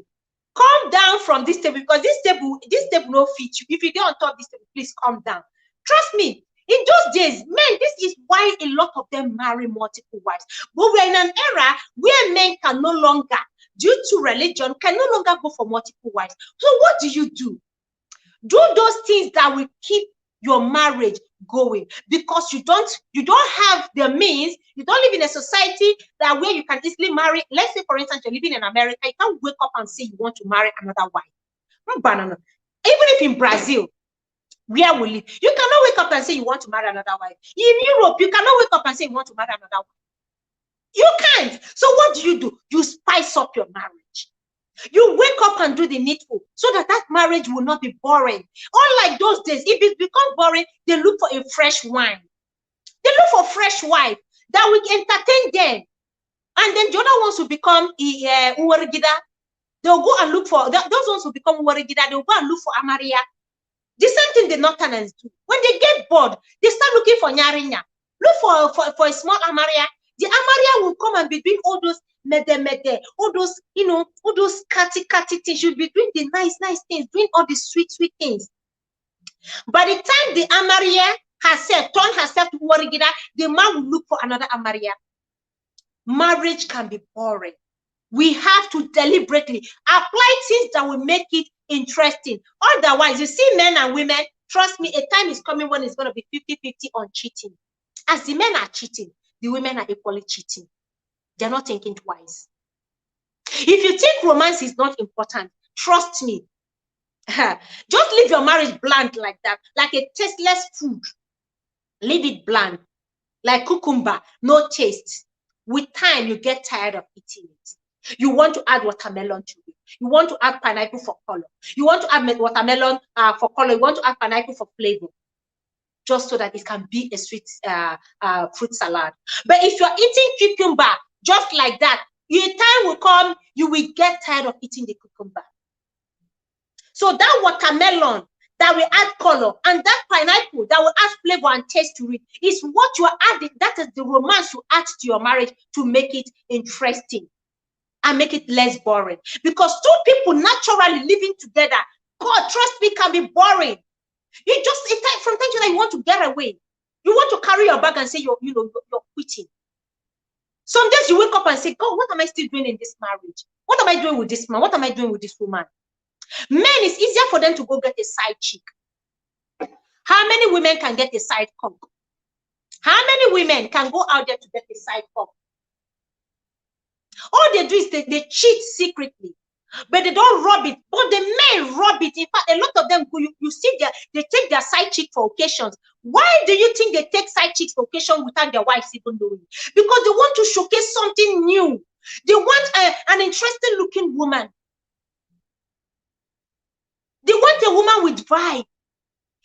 Come down from this table because this table no fit you. If you get on top of this table, please come down. Trust me. In those days, men, this is why a lot of them marry multiple wives. But we're in an era where men can no longer, due to religion, can no longer go for multiple wives. So what do? Do those things that will keep your marriage going, because you don't have the means. You don't live in a society that where you can easily marry. Let's say, for instance, you're living in America, you can't wake up and say you want to marry another wife. Banana. Even if in Brazil, where we live, you cannot wake up and say you want to marry another wife. In Europe, you cannot wake up and say you want to marry another wife. You can't. So what do? You spice up your marriage. You wake up and do the needful so that marriage will not be boring. Unlike those days, if it becomes boring, they look for a fresh wine. They look for fresh wine that will entertain them. And then the other ones will become Uwarigida. They'll go and look for, those ones will become Uwarigida. They'll go and look for Amaria. The same thing the Northerners do. When they get bored, they start looking for Nyarinya. Look for a small Amaria. The Amaria will come and be doing all those mede, all those, all those catty things. You'll be doing the nice things, doing all the sweet things. By the time the Amaria herself turned herself to Warigida, the man will look for another Amaria. Marriage can be boring. We have to deliberately apply things that will make it interesting. Otherwise, you see, men and women, trust me, a time is coming when it's going to be 50-50 on cheating. As the men are cheating, the women are equally cheating. They're not thinking twice. If you think romance is not important, trust me, Just leave your marriage bland like that, like a tasteless food. Leave it bland, like cucumber, no taste. With time, you get tired of eating it. You want to add watermelon to it. You want to add pineapple for color. You want to add watermelon for color. You want to add pineapple for flavor, just so that it can be a sweet fruit salad. But if you're eating cucumber just like that, your time will come, you will get tired of eating the cucumber. So that watermelon that will add color and that pineapple that will add flavor and taste to it is what you are adding. That is the romance you add to your marriage to make it interesting and make it less boring. Because two people naturally living together, God, trust me, can be boring. You just, from time to time, you want to get away. You want to carry your bag and say you're quitting. Some days you wake up and say, God, what am I still doing in this marriage? What am I doing with this man? What am I doing with this woman? Men, it's easier for them to go get a side chick. How many women can get a side cock? How many women can go out there to get a side cock? All they do is they cheat secretly, but they don't rub it. But the men rub it. In fact, a lot of them, you see, they take their side chick for occasions. Why do you think they take side chicks for occasion without their wives even knowing? Because they want to showcase something new. They want an interesting looking woman. They want a woman with vibe.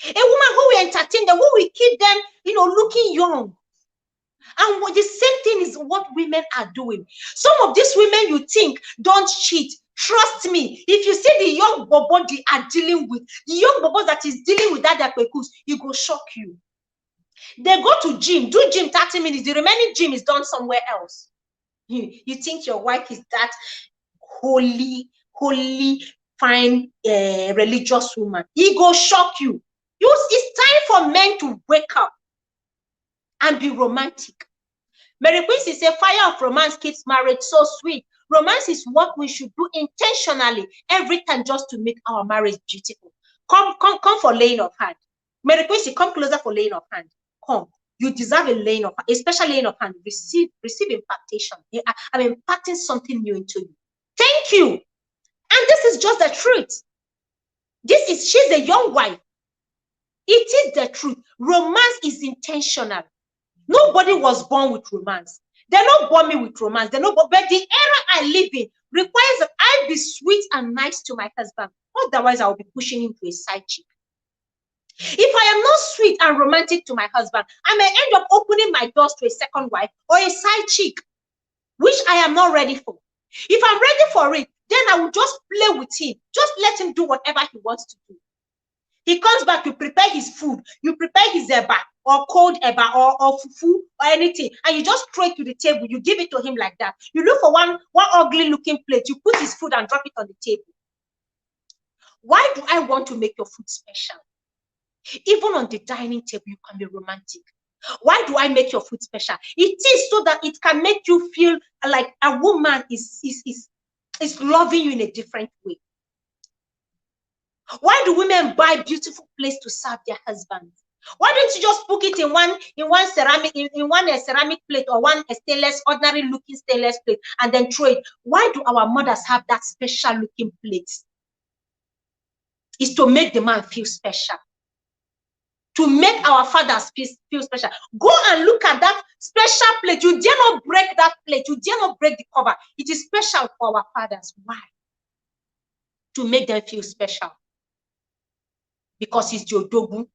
A woman who will entertain them, who will keep them, looking young. And the same thing is what women are doing. Some of these women you think don't cheat. Trust me, if you see the young bobo they are dealing with, the young bobo that is dealing with that kwekus, it will shock you. They go to gym, do gym 30 minutes. The remaining gym is done somewhere else. You think your wife is that holy, fine, religious woman. It will shock you. It's time for men to wake up and be romantic. Mary Quincy said, fire of romance keeps marriage so sweet. Romance is what we should do intentionally every time just to make our marriage beautiful. Come for laying of hand. Mary Quincy, come closer for laying of hand. Come. You deserve a laying of hand, especially laying of hand. Receive impartation. I'm imparting something new into you. Thank you. And this is just the truth. She's a young wife. It is the truth. Romance is intentional. Nobody was born with romance. They're not born me with romance. But the era I live in requires that I be sweet and nice to my husband. Otherwise, I will be pushing him to a side chick. If I am not sweet and romantic to my husband, I may end up opening my doors to a second wife or a side chick, which I am not ready for. If I'm ready for it, then I will just play with him. Just let him do whatever he wants to do. He comes back, you prepare his food, you prepare his eba or cold eba or fufu or anything, and you just throw it to the table. You give it to him like that. You look for one ugly looking plate, you put his food and drop it on the table. Why do I want to make your food special? Even on the dining table, you can be romantic. Why do I make your food special? It is so that it can make you feel like a woman is loving you in a different way. Why do women buy beautiful plates to serve their husbands? Why don't you just put it in one ceramic plate or one ordinary looking stainless plate and then throw it? Why do our mothers have that special looking plate? It's to make the man feel special. To make our fathers feel special. Go and look at that special plate. You dare not break that plate. You dare not break the cover. It is special for our fathers. Why? To make them feel special. Because he's the Odogu.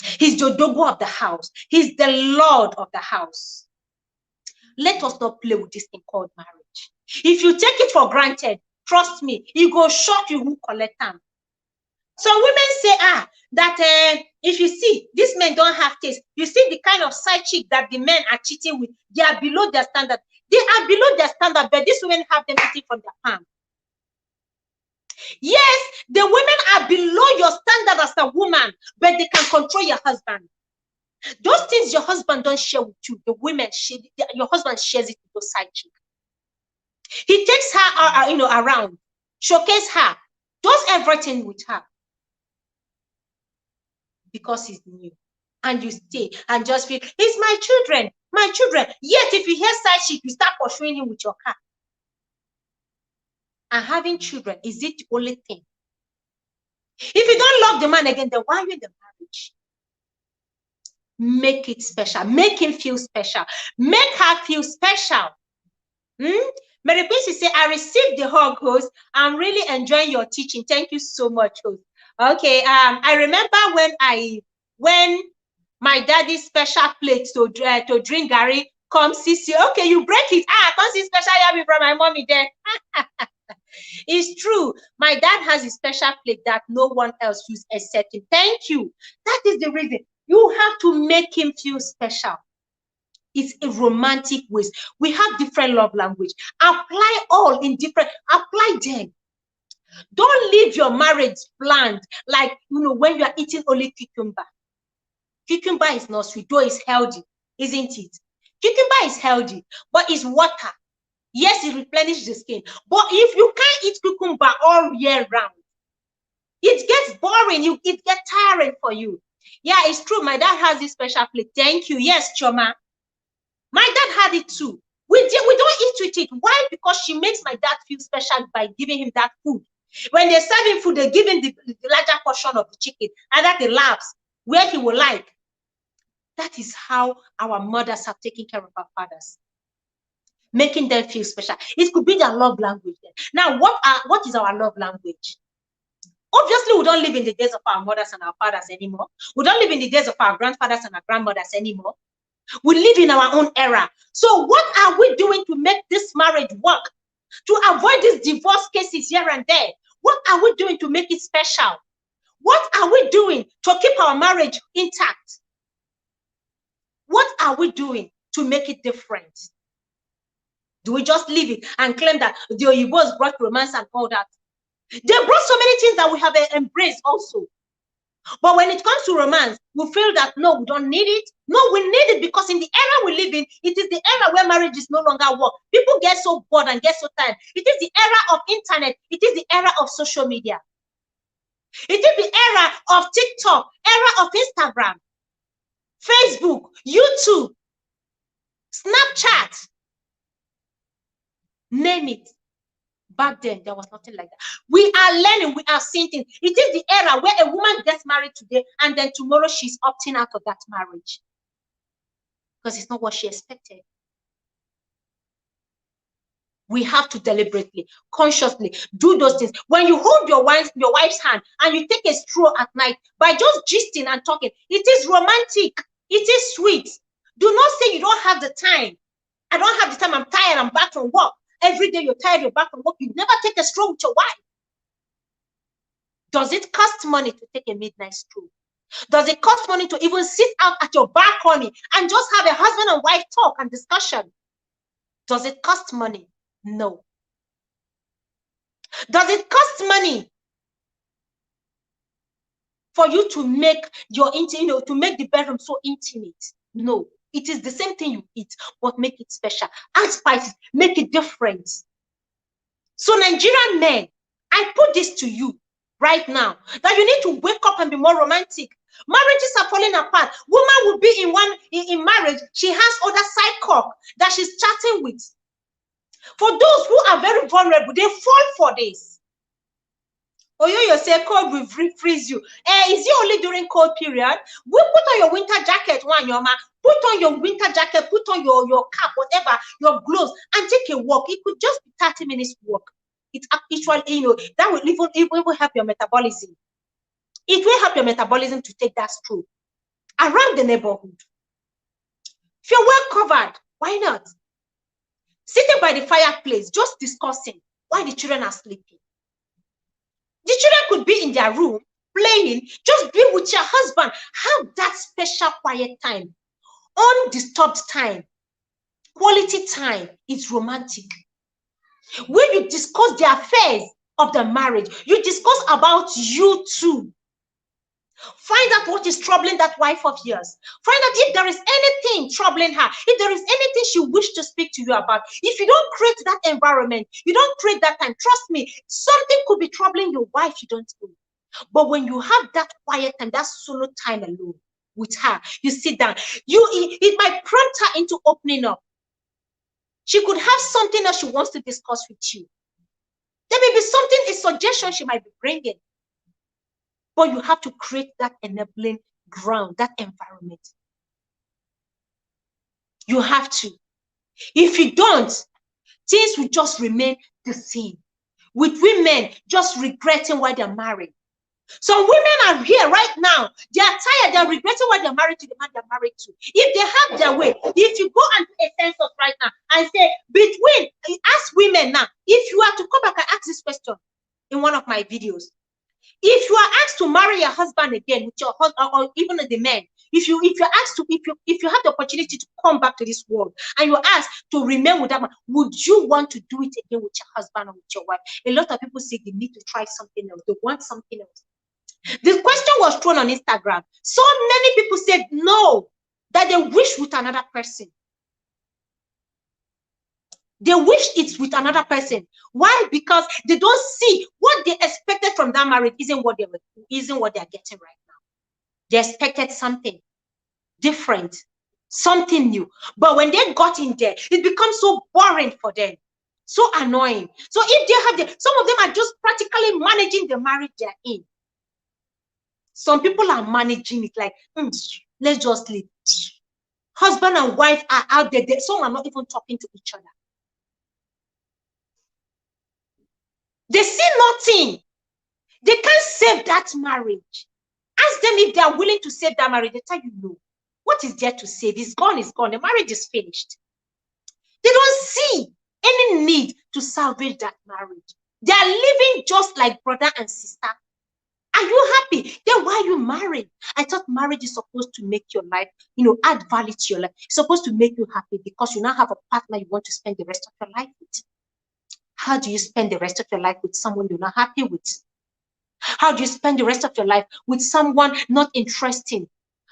He's the Odogu of the house. He's the Lord of the house. Let us not play with this thing called marriage. If you take it for granted, trust me, it will shock you who collect them. Some women say, that if you see, these men don't have taste. You see the kind of side chick that the men are cheating with, they are below their standard. They are below their standard, but these women have them eating from their palm. Yes, the women are below your standard as a woman, but they can control your husband. Those things your husband don't share with you, the women, your husband shares it with those side chick. He takes her, around, showcase her, does everything with her. Because he's new. And you stay and just feel, it's my children. Yet if you hear side chick, you start pursuing him with your car. And having children, is it the only thing If you don't love the man again, then why are you in the marriage? Make it special. Make him feel special. Make her feel special. Mary Quincy say, I received the hug, host. I'm really enjoying your teaching. Thank you so much, host. Okay. I remember when my daddy's special plate to drink Gary come see. Okay, you break it. Come see special yummy from my mommy there. It's true. My dad has a special plate that no one else uses except him. Thank you. That is the reason. You have to make him feel special. It's a romantic ways. We have different love language. Apply all in different, apply them. Don't leave your marriage bland like, when you are eating only cucumber. Cucumber is not sweet, though it's healthy, isn't it? Cucumber is healthy, but it's water. Yes, it replenishes the skin. But if you can't eat cucumber all year round, it gets boring. It gets tiring for you. Yeah, it's true. My dad has this special plate. Thank you. Yes, Choma. My dad had it too. We don't eat with it. Why? Because she makes my dad feel special by giving him that food. When they serve him food, they give him the larger portion of the chicken, and that he laughs where he will like. That is how our mothers have taken care of our fathers, making them feel special. It could be their love language. Now, what is our love language? Obviously, we don't live in the days of our mothers and our fathers anymore. We don't live in the days of our grandfathers and our grandmothers anymore. We live in our own era. So what are we doing to make this marriage work? To avoid these divorce cases here and there? What are we doing to make it special? What are we doing to keep our marriage intact? What are we doing to make it different? Do we just leave it and claim that the oyibos brought romance and all that? They brought so many things that we have embraced also. But when it comes to romance, we feel that no, we don't need it. No, we need it because in the era we live in, it is the era where marriage is no longer work. People get so bored and get so tired. It is the era of internet. It is the era of social media. It is the era of TikTok, era of Instagram, Facebook, YouTube, Snapchat. Name it. Back then, there was nothing like that. We are learning, we are seeing things. It is the era where a woman gets married today and then tomorrow she's opting out of that marriage because it's not what she expected. We have to deliberately, consciously do those things. When you hold your wife's hand and you take a stroll at night by just gisting and talking, it is romantic. It is sweet. Do not say you don't have the time. I don't have the time. I'm tired. I'm back from work. Every day you're tired, you're back from work. You never take a stroll with your wife. Does it cost money to take a midnight stroll? Does it cost money to even sit out at your balcony and just have a husband and wife talk and discussion? Does it cost money? No. Does it cost money for you to make your to make the bedroom so intimate? No. It is the same thing you eat, but make it special. Add spices, make it different. So Nigerian men, I put this to you right now, that you need to wake up and be more romantic. Marriages are falling apart. Woman will be in marriage. She has other side cock that she's chatting with. For those who are very vulnerable, they fall for this. Oh, you say cold will freeze you. Is it only during cold period? We put on your winter jacket, put on your winter jacket, put on your cap, whatever, your gloves, and take a walk. It could just be 30 minutes walk. It's actually, that will even help your metabolism. It will help your metabolism to take that stroll around the neighborhood. If you're well covered, why not? Sitting by the fireplace, just discussing why the children are sleeping. The children could be in their room playing, just be with your husband. Have that special quiet time, undisturbed time. Quality time is romantic. When you discuss the affairs of the marriage, you discuss about you too. Find out what is troubling that wife of yours. Find out if there is anything troubling her, if there is anything she wishes to speak to you about. If you don't create that environment, you don't create that time, trust me, something could be troubling your wife, you don't know. But when you have that quiet time, that solo time alone with her, you sit down, it might prompt her into opening up. She could have something else she wants to discuss with you. There may be something, a suggestion she might be bringing. But you have to create that enabling ground, that environment. You have to. If you don't, things will just remain the same. With women just regretting why they're married. Some women are here right now. They are tired. They're regretting why they're married to the man they're married to. If they have their way, if you go and do a census right now and say, ask women now, if you are to come back and ask this question in one of my videos, if you are asked to marry your husband again with your husband, or even the men, if you have the opportunity to come back to this world and you're asked to remain with that man, would you want to do it again with your husband or with your wife? A lot of people say they need to try something else. They want something else. This question was thrown on Instagram. So many people said no, that they wish with another person. They wish it's with another person. Why? Because they don't see what they expected from that marriage isn't what they're getting right now. They expected something different, something new. But when they got in there, it becomes so boring for them, so annoying. So if they have some of them are just practically managing the marriage they're in. Some people are managing it like, let's just leave. Husband and wife are out there. Some are not even talking to each other. They see nothing. They can't save that marriage. Ask them if they are willing to save that marriage. They tell you no. What is there to save? It's gone, it's gone. The marriage is finished. They don't see any need to salvage that marriage. They are living just like brother and sister. Are you happy? Then why are you married? I thought marriage is supposed to make your life, add value to your life. It's supposed to make you happy because you now have a partner you want to spend the rest of your life with. How do you spend the rest of your life with someone you're not happy with? How do you spend the rest of your life with someone not interesting?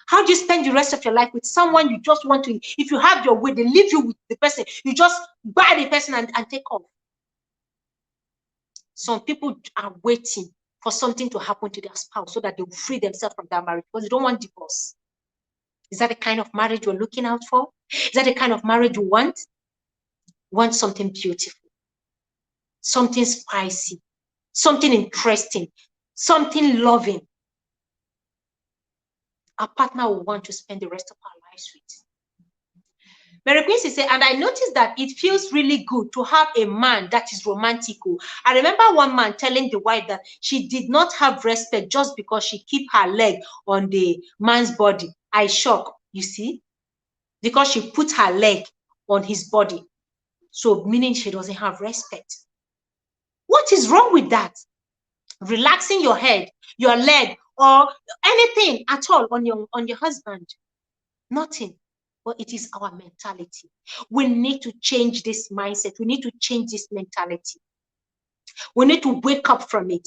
How do you spend the rest of your life with someone you just want to, if you have your way, they leave you with the person, you just buy the person and take off? Some people are waiting for something to happen to their spouse so that they will free themselves from that marriage because they don't want divorce. Is that the kind of marriage you're looking out for? Is that the kind of marriage you want? Want something beautiful, something spicy, something interesting, something loving. Our partner will want to spend the rest of our lives with. Mary Quincy said, and I noticed that it feels really good to have a man that is romantic. I remember one man telling the wife that she did not have respect just because she keep her leg on the man's body. I shock, you see, because she put her leg on his body. So meaning she doesn't have respect. What is wrong with that? Relaxing your head, your leg, or anything at all on your husband. Nothing. But it is our mentality. We need to change this mindset. We need to change this mentality. We need to wake up from it.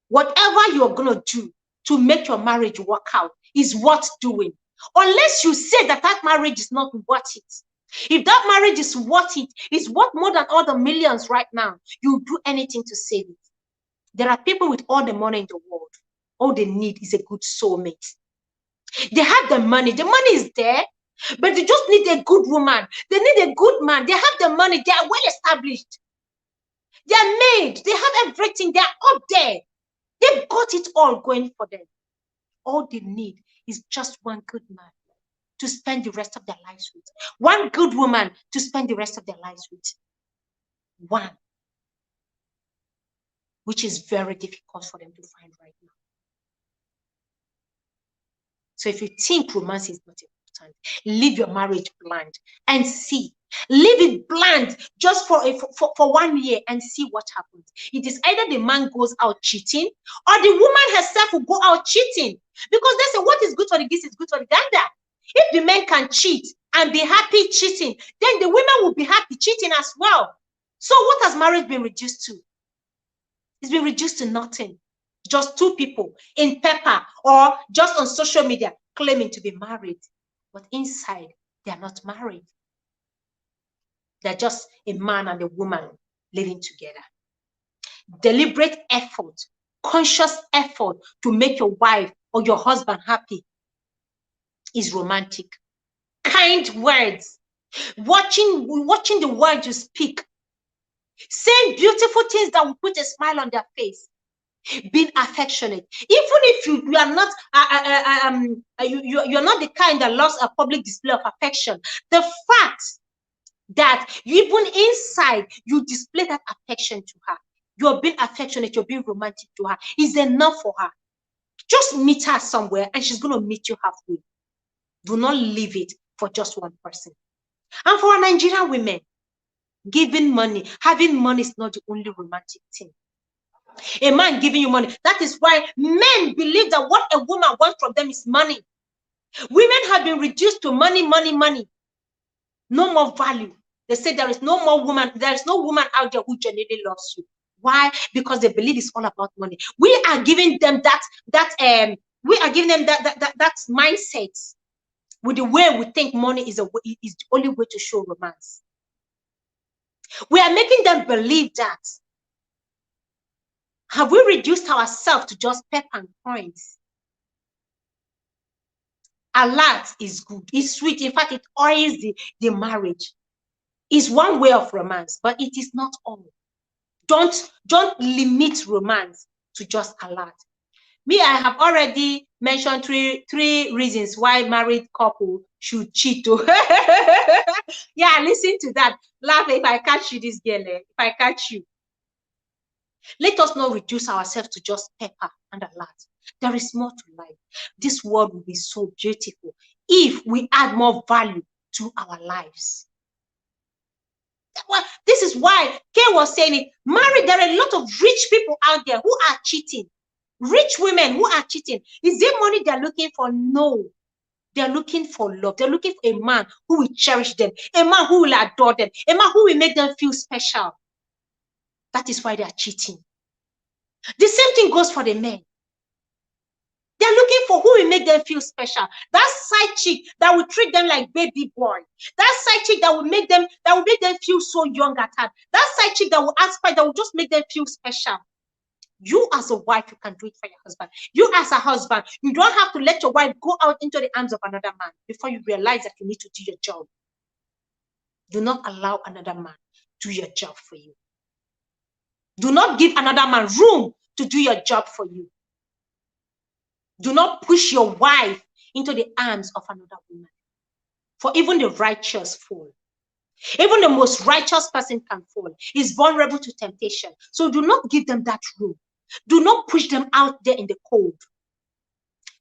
Whatever you're going to do to make your marriage work out is worth doing. Unless you say that marriage is not worth it. If that marriage is worth it, it's worth more than all the millions right now. You do anything to save it. There are people with all the money in the world. All they need is a good soulmate. They have the money is there, but they just need a good woman. They need a good man. They have the money, they are well established. They are made, they have everything, they are up there. They've got it all going for them. All they need is just one good man to spend the rest of their lives with. One good woman to spend the rest of their lives with. One. Which is very difficult for them to find right now. So if you think romance is not important, leave your marriage bland and see. Leave it bland just for 1 year and see what happens. It is either the man goes out cheating or the woman herself will go out cheating. Because they say what is good for the geese is good for the gander. If the men can cheat and be happy cheating, then the women will be happy cheating as well. So what has marriage been reduced to? It's been reduced to nothing. Just two people in paper or just on social media claiming to be married. But inside, they are not married. They're just a man and a woman living together. Deliberate effort, conscious effort to make your wife or your husband happy is romantic. Kind words, watching the words you speak, saying beautiful things that will put a smile on their face being affectionate. Even if you are not you're not the kind that loves a public display of affection, the fact that even inside you display that affection to her, you're being affectionate, you're being romantic to her, is enough for her. Just meet her somewhere and she's going to meet you halfway. Do not leave it for just one person. And for Nigerian women, giving money, having money is not the only romantic thing. A man giving you money. That is why men believe that what a woman wants from them is money. Women have been reduced to money, money, money. No more value. They say there is no more woman, there is no woman out there who genuinely loves you. Why? Because they believe it's all about money. We are giving them that mindset with the way we think money is the only way to show romance. We are making them believe that. Have we reduced ourselves to just pep and coins? A lot is good, it's sweet. In fact, it oils the marriage. It's one way of romance, but it is not all. Don't limit romance to just a lot. Me, I have already mentioned three reasons why married couple should cheat. Yeah, listen to that. Laugh if I catch you, this girl. If I catch you. Let us not reduce ourselves to just pepper and a lot. There is more to life. This world will be so beautiful if we add more value to our lives. This is why Kay was saying it. Married, there are a lot of rich people out there who are cheating. Rich women who are cheating. Is there money they're looking for? No. They're looking for love. They're looking for a man who will cherish them, a man who will adore them, a man who will make them feel special. That is why they are cheating. The same thing goes for the men. They're looking for who will make them feel special. That side chick that will treat them like baby boy. That side chick that will make them feel so young at heart. That side chick that will aspire, that will just make them feel special. You as a wife, you can do it for your husband. You as a husband, you don't have to let your wife go out into the arms of another man before you realize that you need to do your job. Do not allow another man to do your job for you. Do not give another man room to do your job for you. Do not push your wife into the arms of another woman. For even the righteous fall. Even the most righteous person can fall. Is vulnerable to temptation. So do not give them that room. Do not push them out there in the cold.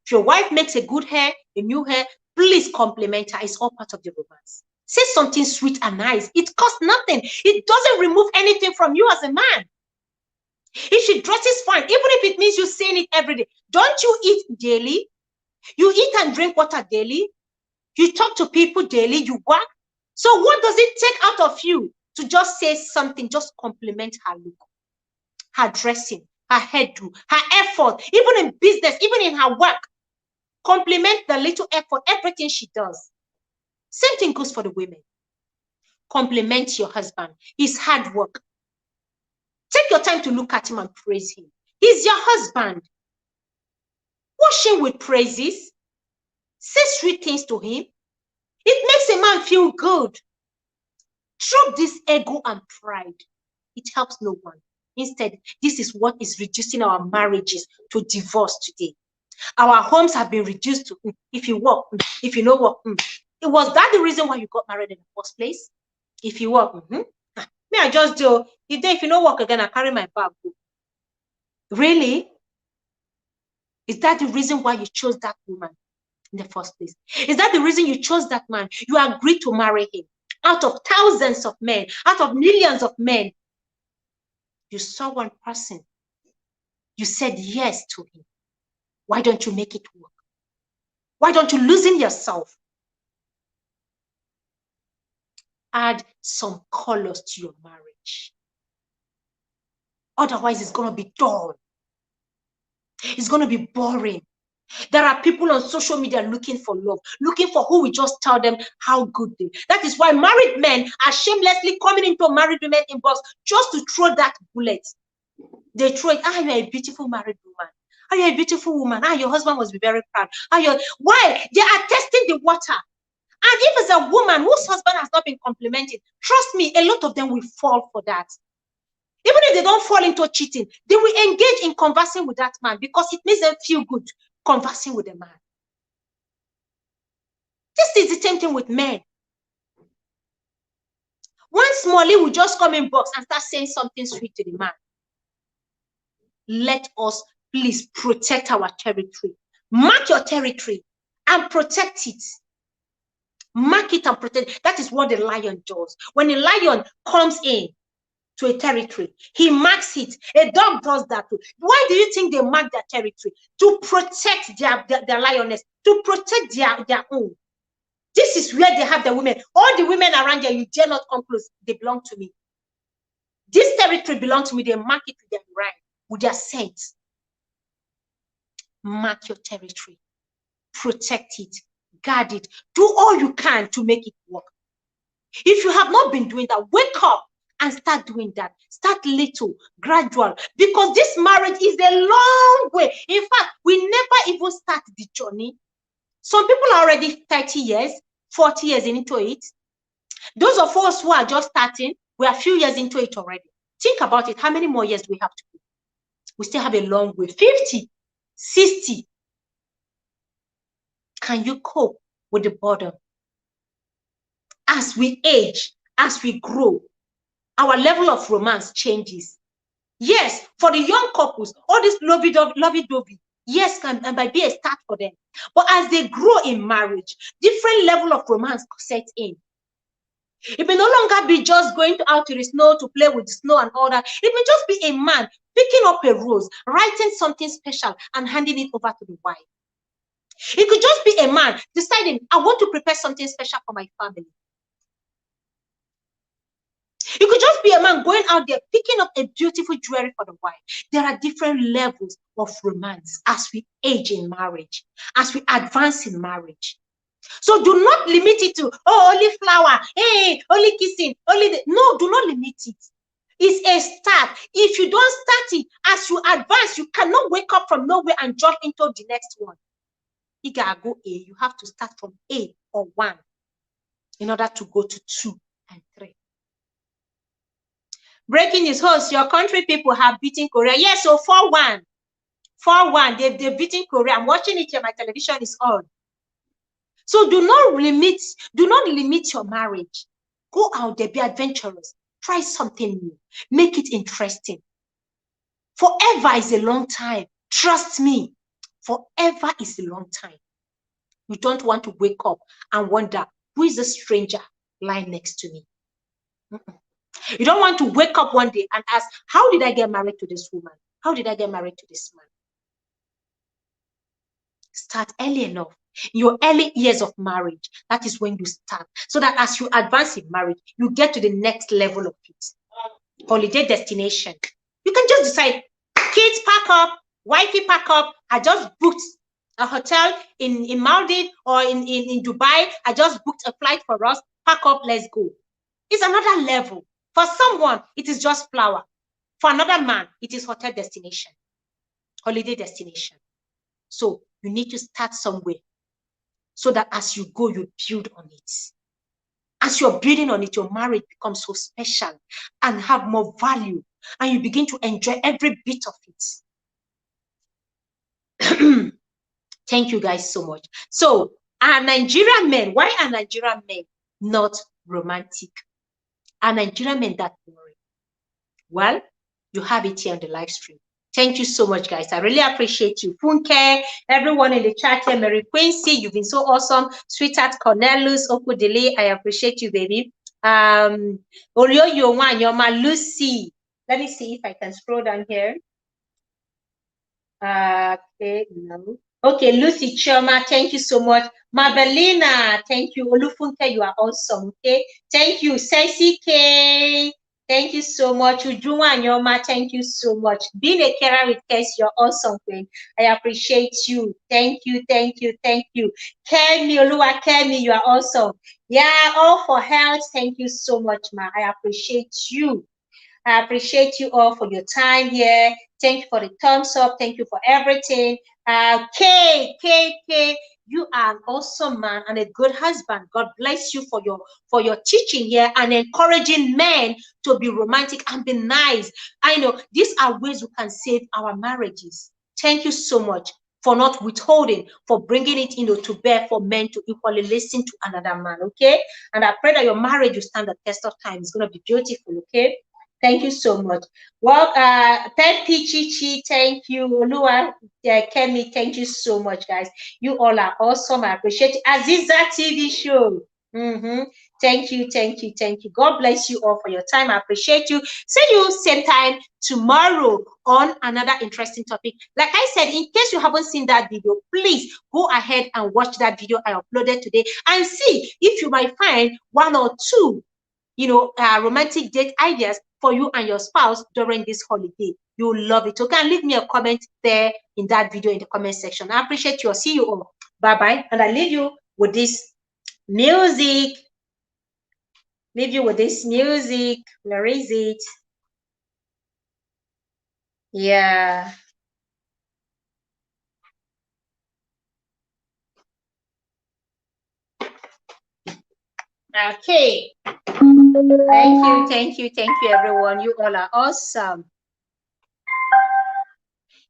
If your wife makes a good hair, a new hair, please compliment her. It's all part of the romance. Say something sweet and nice. It costs nothing. It doesn't remove anything from you as a man. If she dresses fine, even if it means you saying it every day, don't you eat daily? You eat and drink water daily? You talk to people daily? You work? So what does it take out of you to just say something, just compliment her look, her dressing, her hairdo, her effort, even in business, even in her work? Compliment the little effort, everything she does. Same thing goes for the women. Compliment your husband, his hard work. Take your time to look at him and praise him. He's your husband. Wash him with praises. Say sweet things to him. It makes a man feel good. Drop this ego and pride. It helps no one. Instead, this is what is reducing our marriages to divorce today. Our homes have been reduced to if you work, if you know work. It was that the reason why you got married in the first place? If you work, me, I just do. If you don't work again, I carry my bag. Really? Is that the reason why you chose that woman in the first place? Is that the reason you chose that man? You agreed to marry him. Out of thousands of men, out of millions of men, you saw one person. You said yes to him. Why don't you make it work? Why don't you loosen yourself? Add some colors to your marriage. Otherwise, it's going to be dull. It's going to be boring. There are people on social media looking for love, looking for who will just tell them how good they are. That is why married men are shamelessly coming into married women inbox just to throw that bullet. They throw it. Ah, you're a beautiful married woman. Ah, you're a beautiful woman. Ah, your husband must be very proud. Ah, why? They are testing the water. And if it's a woman whose husband has not been complimented, trust me, a lot of them will fall for that. Even if they don't fall into cheating, they will engage in conversing with that man because it makes them feel good conversing with a man. This is the same thing with men. One Smalley will just come in box and start saying something sweet to the man. Let us please protect our territory. Mark your territory and protect it. Mark it and protect it. That is what the lion does. When a lion comes in to a territory, he marks it. A dog does that too. Why do you think they mark their territory? To protect their lioness, to protect their own. This is where they have the women. All the women around there, you dare not come close. They belong to me. This territory belongs to me. They mark it with their rank, with their scent. Mark your territory. Protect it. Guard it. Do all you can to make it work. If you have not been doing that, wake up and start doing that. Start little, gradual. Because this marriage is a long way. In fact, we never even start the journey. Some people are already 30 years, 40 years into it. Those of us who are just starting, we are a few years into it already. Think about it. How many more years do we have to do? We still have a long way. 50, 60. Can you cope with the burden? As we age, as we grow, our level of romance changes. Yes, for the young couples, all this lovey-dovey, yes, might be a start for them. But as they grow in marriage, different level of romance sets in. It may no longer be just going out to the snow to play with the snow and all that. It may just be a man picking up a rose, writing something special and handing it over to the wife. It could just be a man deciding, I want to prepare something special for my family. It could just be a man going out there picking up a beautiful jewelry for the wife. There are different levels of romance as we age in marriage, as we advance in marriage. So do not limit it to, oh, only flower, hey, only kissing, no, do not limit it. It's a start. If you don't start it, as you advance, you cannot wake up from nowhere and jump into the next one. You gotta go A. You have to start from A or 1 in order to go to 2 and 3. Breaking news, host, your country people have beaten Korea. Yes, so 4-1. 4-1. They've beaten Korea. I'm watching it here. My television is on. So do not limit your marriage. Go out there, be adventurous. Try something new. Make it interesting. Forever is a long time. Trust me. Forever is a long time. You don't want to wake up and wonder, who is the stranger lying next to me? You don't want to wake up one day and ask, how did I get married to this woman? How did I get married to this man? Start early enough. In your early years of marriage, that is when you start. So that as you advance in marriage, you get to the next level of it. Holiday destination. You can just decide, kids pack up, wifey pack up. I just booked a hotel in Maldives or in Dubai. I just booked a flight for us. Pack up, let's go. It's another level. For someone, it is just flower. For another man, it is hotel destination, holiday destination. So you need to start somewhere so that as you go, you build on it. As you're building on it, your marriage becomes so special and have more value, and you begin to enjoy every bit of it. Thank you guys so much. So are Nigerian men, why are Nigerian men not romantic? Are Nigerian men that boring? Well, you have it here on the live stream. Thank you so much, guys. I really appreciate you. Funke, everyone in the chat here, Mary Quincy, you've been so awesome. Sweetheart Cornelius, Okudili, I appreciate you, baby. Olio Yowan, Yoma Lucy. Let me see if I can scroll down here. Okay, no. Okay, Lucy Choma, thank you so much. Mabelina, thank you. Olufunke, you are awesome. Okay, thank you. Ceci K, thank you so much. Ujuma Nyoma, thank you so much. Being a carer with Kes, you're awesome, Queen. I appreciate you. Thank you, thank you, thank you. Kemi, Olua Kemi, you are awesome. Yeah, all for health. Thank you so much, ma. I appreciate you. I appreciate you all for your time here. Thank you for the thumbs up. Thank you for everything. K, you are an awesome man and a good husband. God bless you for your teaching here and encouraging men to be romantic and be nice. I know these are ways we can save our marriages. Thank you so much for not withholding, for bringing it, to bear for men to equally listen to another man, okay? And I pray that your marriage will stand the test of time. It's going to be beautiful, okay? Thank you so much. Well, Pepi Chichi, thank you. Olua, Kemi, thank you so much, guys. You all are awesome. I appreciate it. Aziza TV show. Thank you. God bless you all for your time. I appreciate you. See you same time tomorrow on another interesting topic. Like I said, in case you haven't seen that video, please go ahead and watch that video I uploaded today and see if you might find one or two, romantic date ideas for you and your spouse during this holiday. You'll love it. Okay, and leave me a comment there in that video in the comment section. I appreciate you. I'll see you all. Bye-bye. And I leave you with this music. Leave you with this music. Where is it? Yeah. Okay. Thank you, everyone. You all are awesome.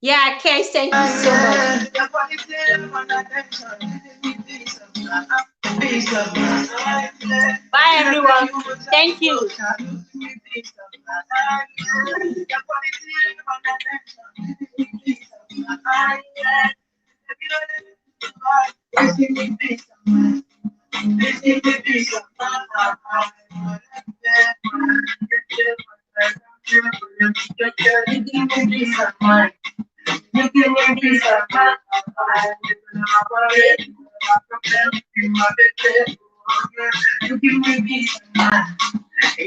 Yeah, Case, thank you so much. Bye, everyone. Thank you. You give me peace of mind. You give me peace of mind.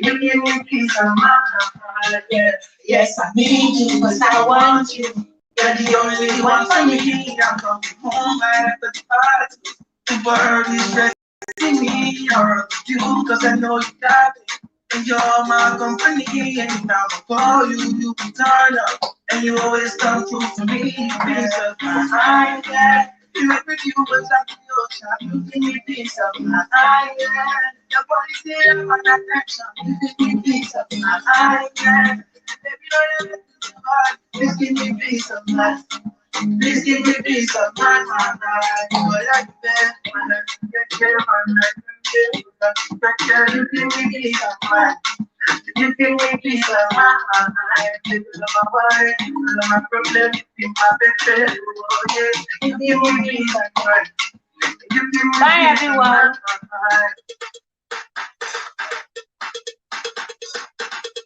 You give me peace of mind. Yes, I need you because I want you. You're the only one for me. I'm coming home after the party. The world is resting me. You're you because I know you got it. And you're my company. And now I call you, you can turn up. And you always come through for me. Peace of mind, yeah. You make me feel like your child. You give me peace of mind, yeah. Your body say I'm on attention. You give me peace of mind, yeah. Baby, don't let me do hard. Please give me peace of mind. Please give me peace of mind. You are like that. You give me peace of mind. You give me peace of mind. You love my worry, you love my problem, you my baby. Oh, yeah. You give me peace of mind. Bye, everyone.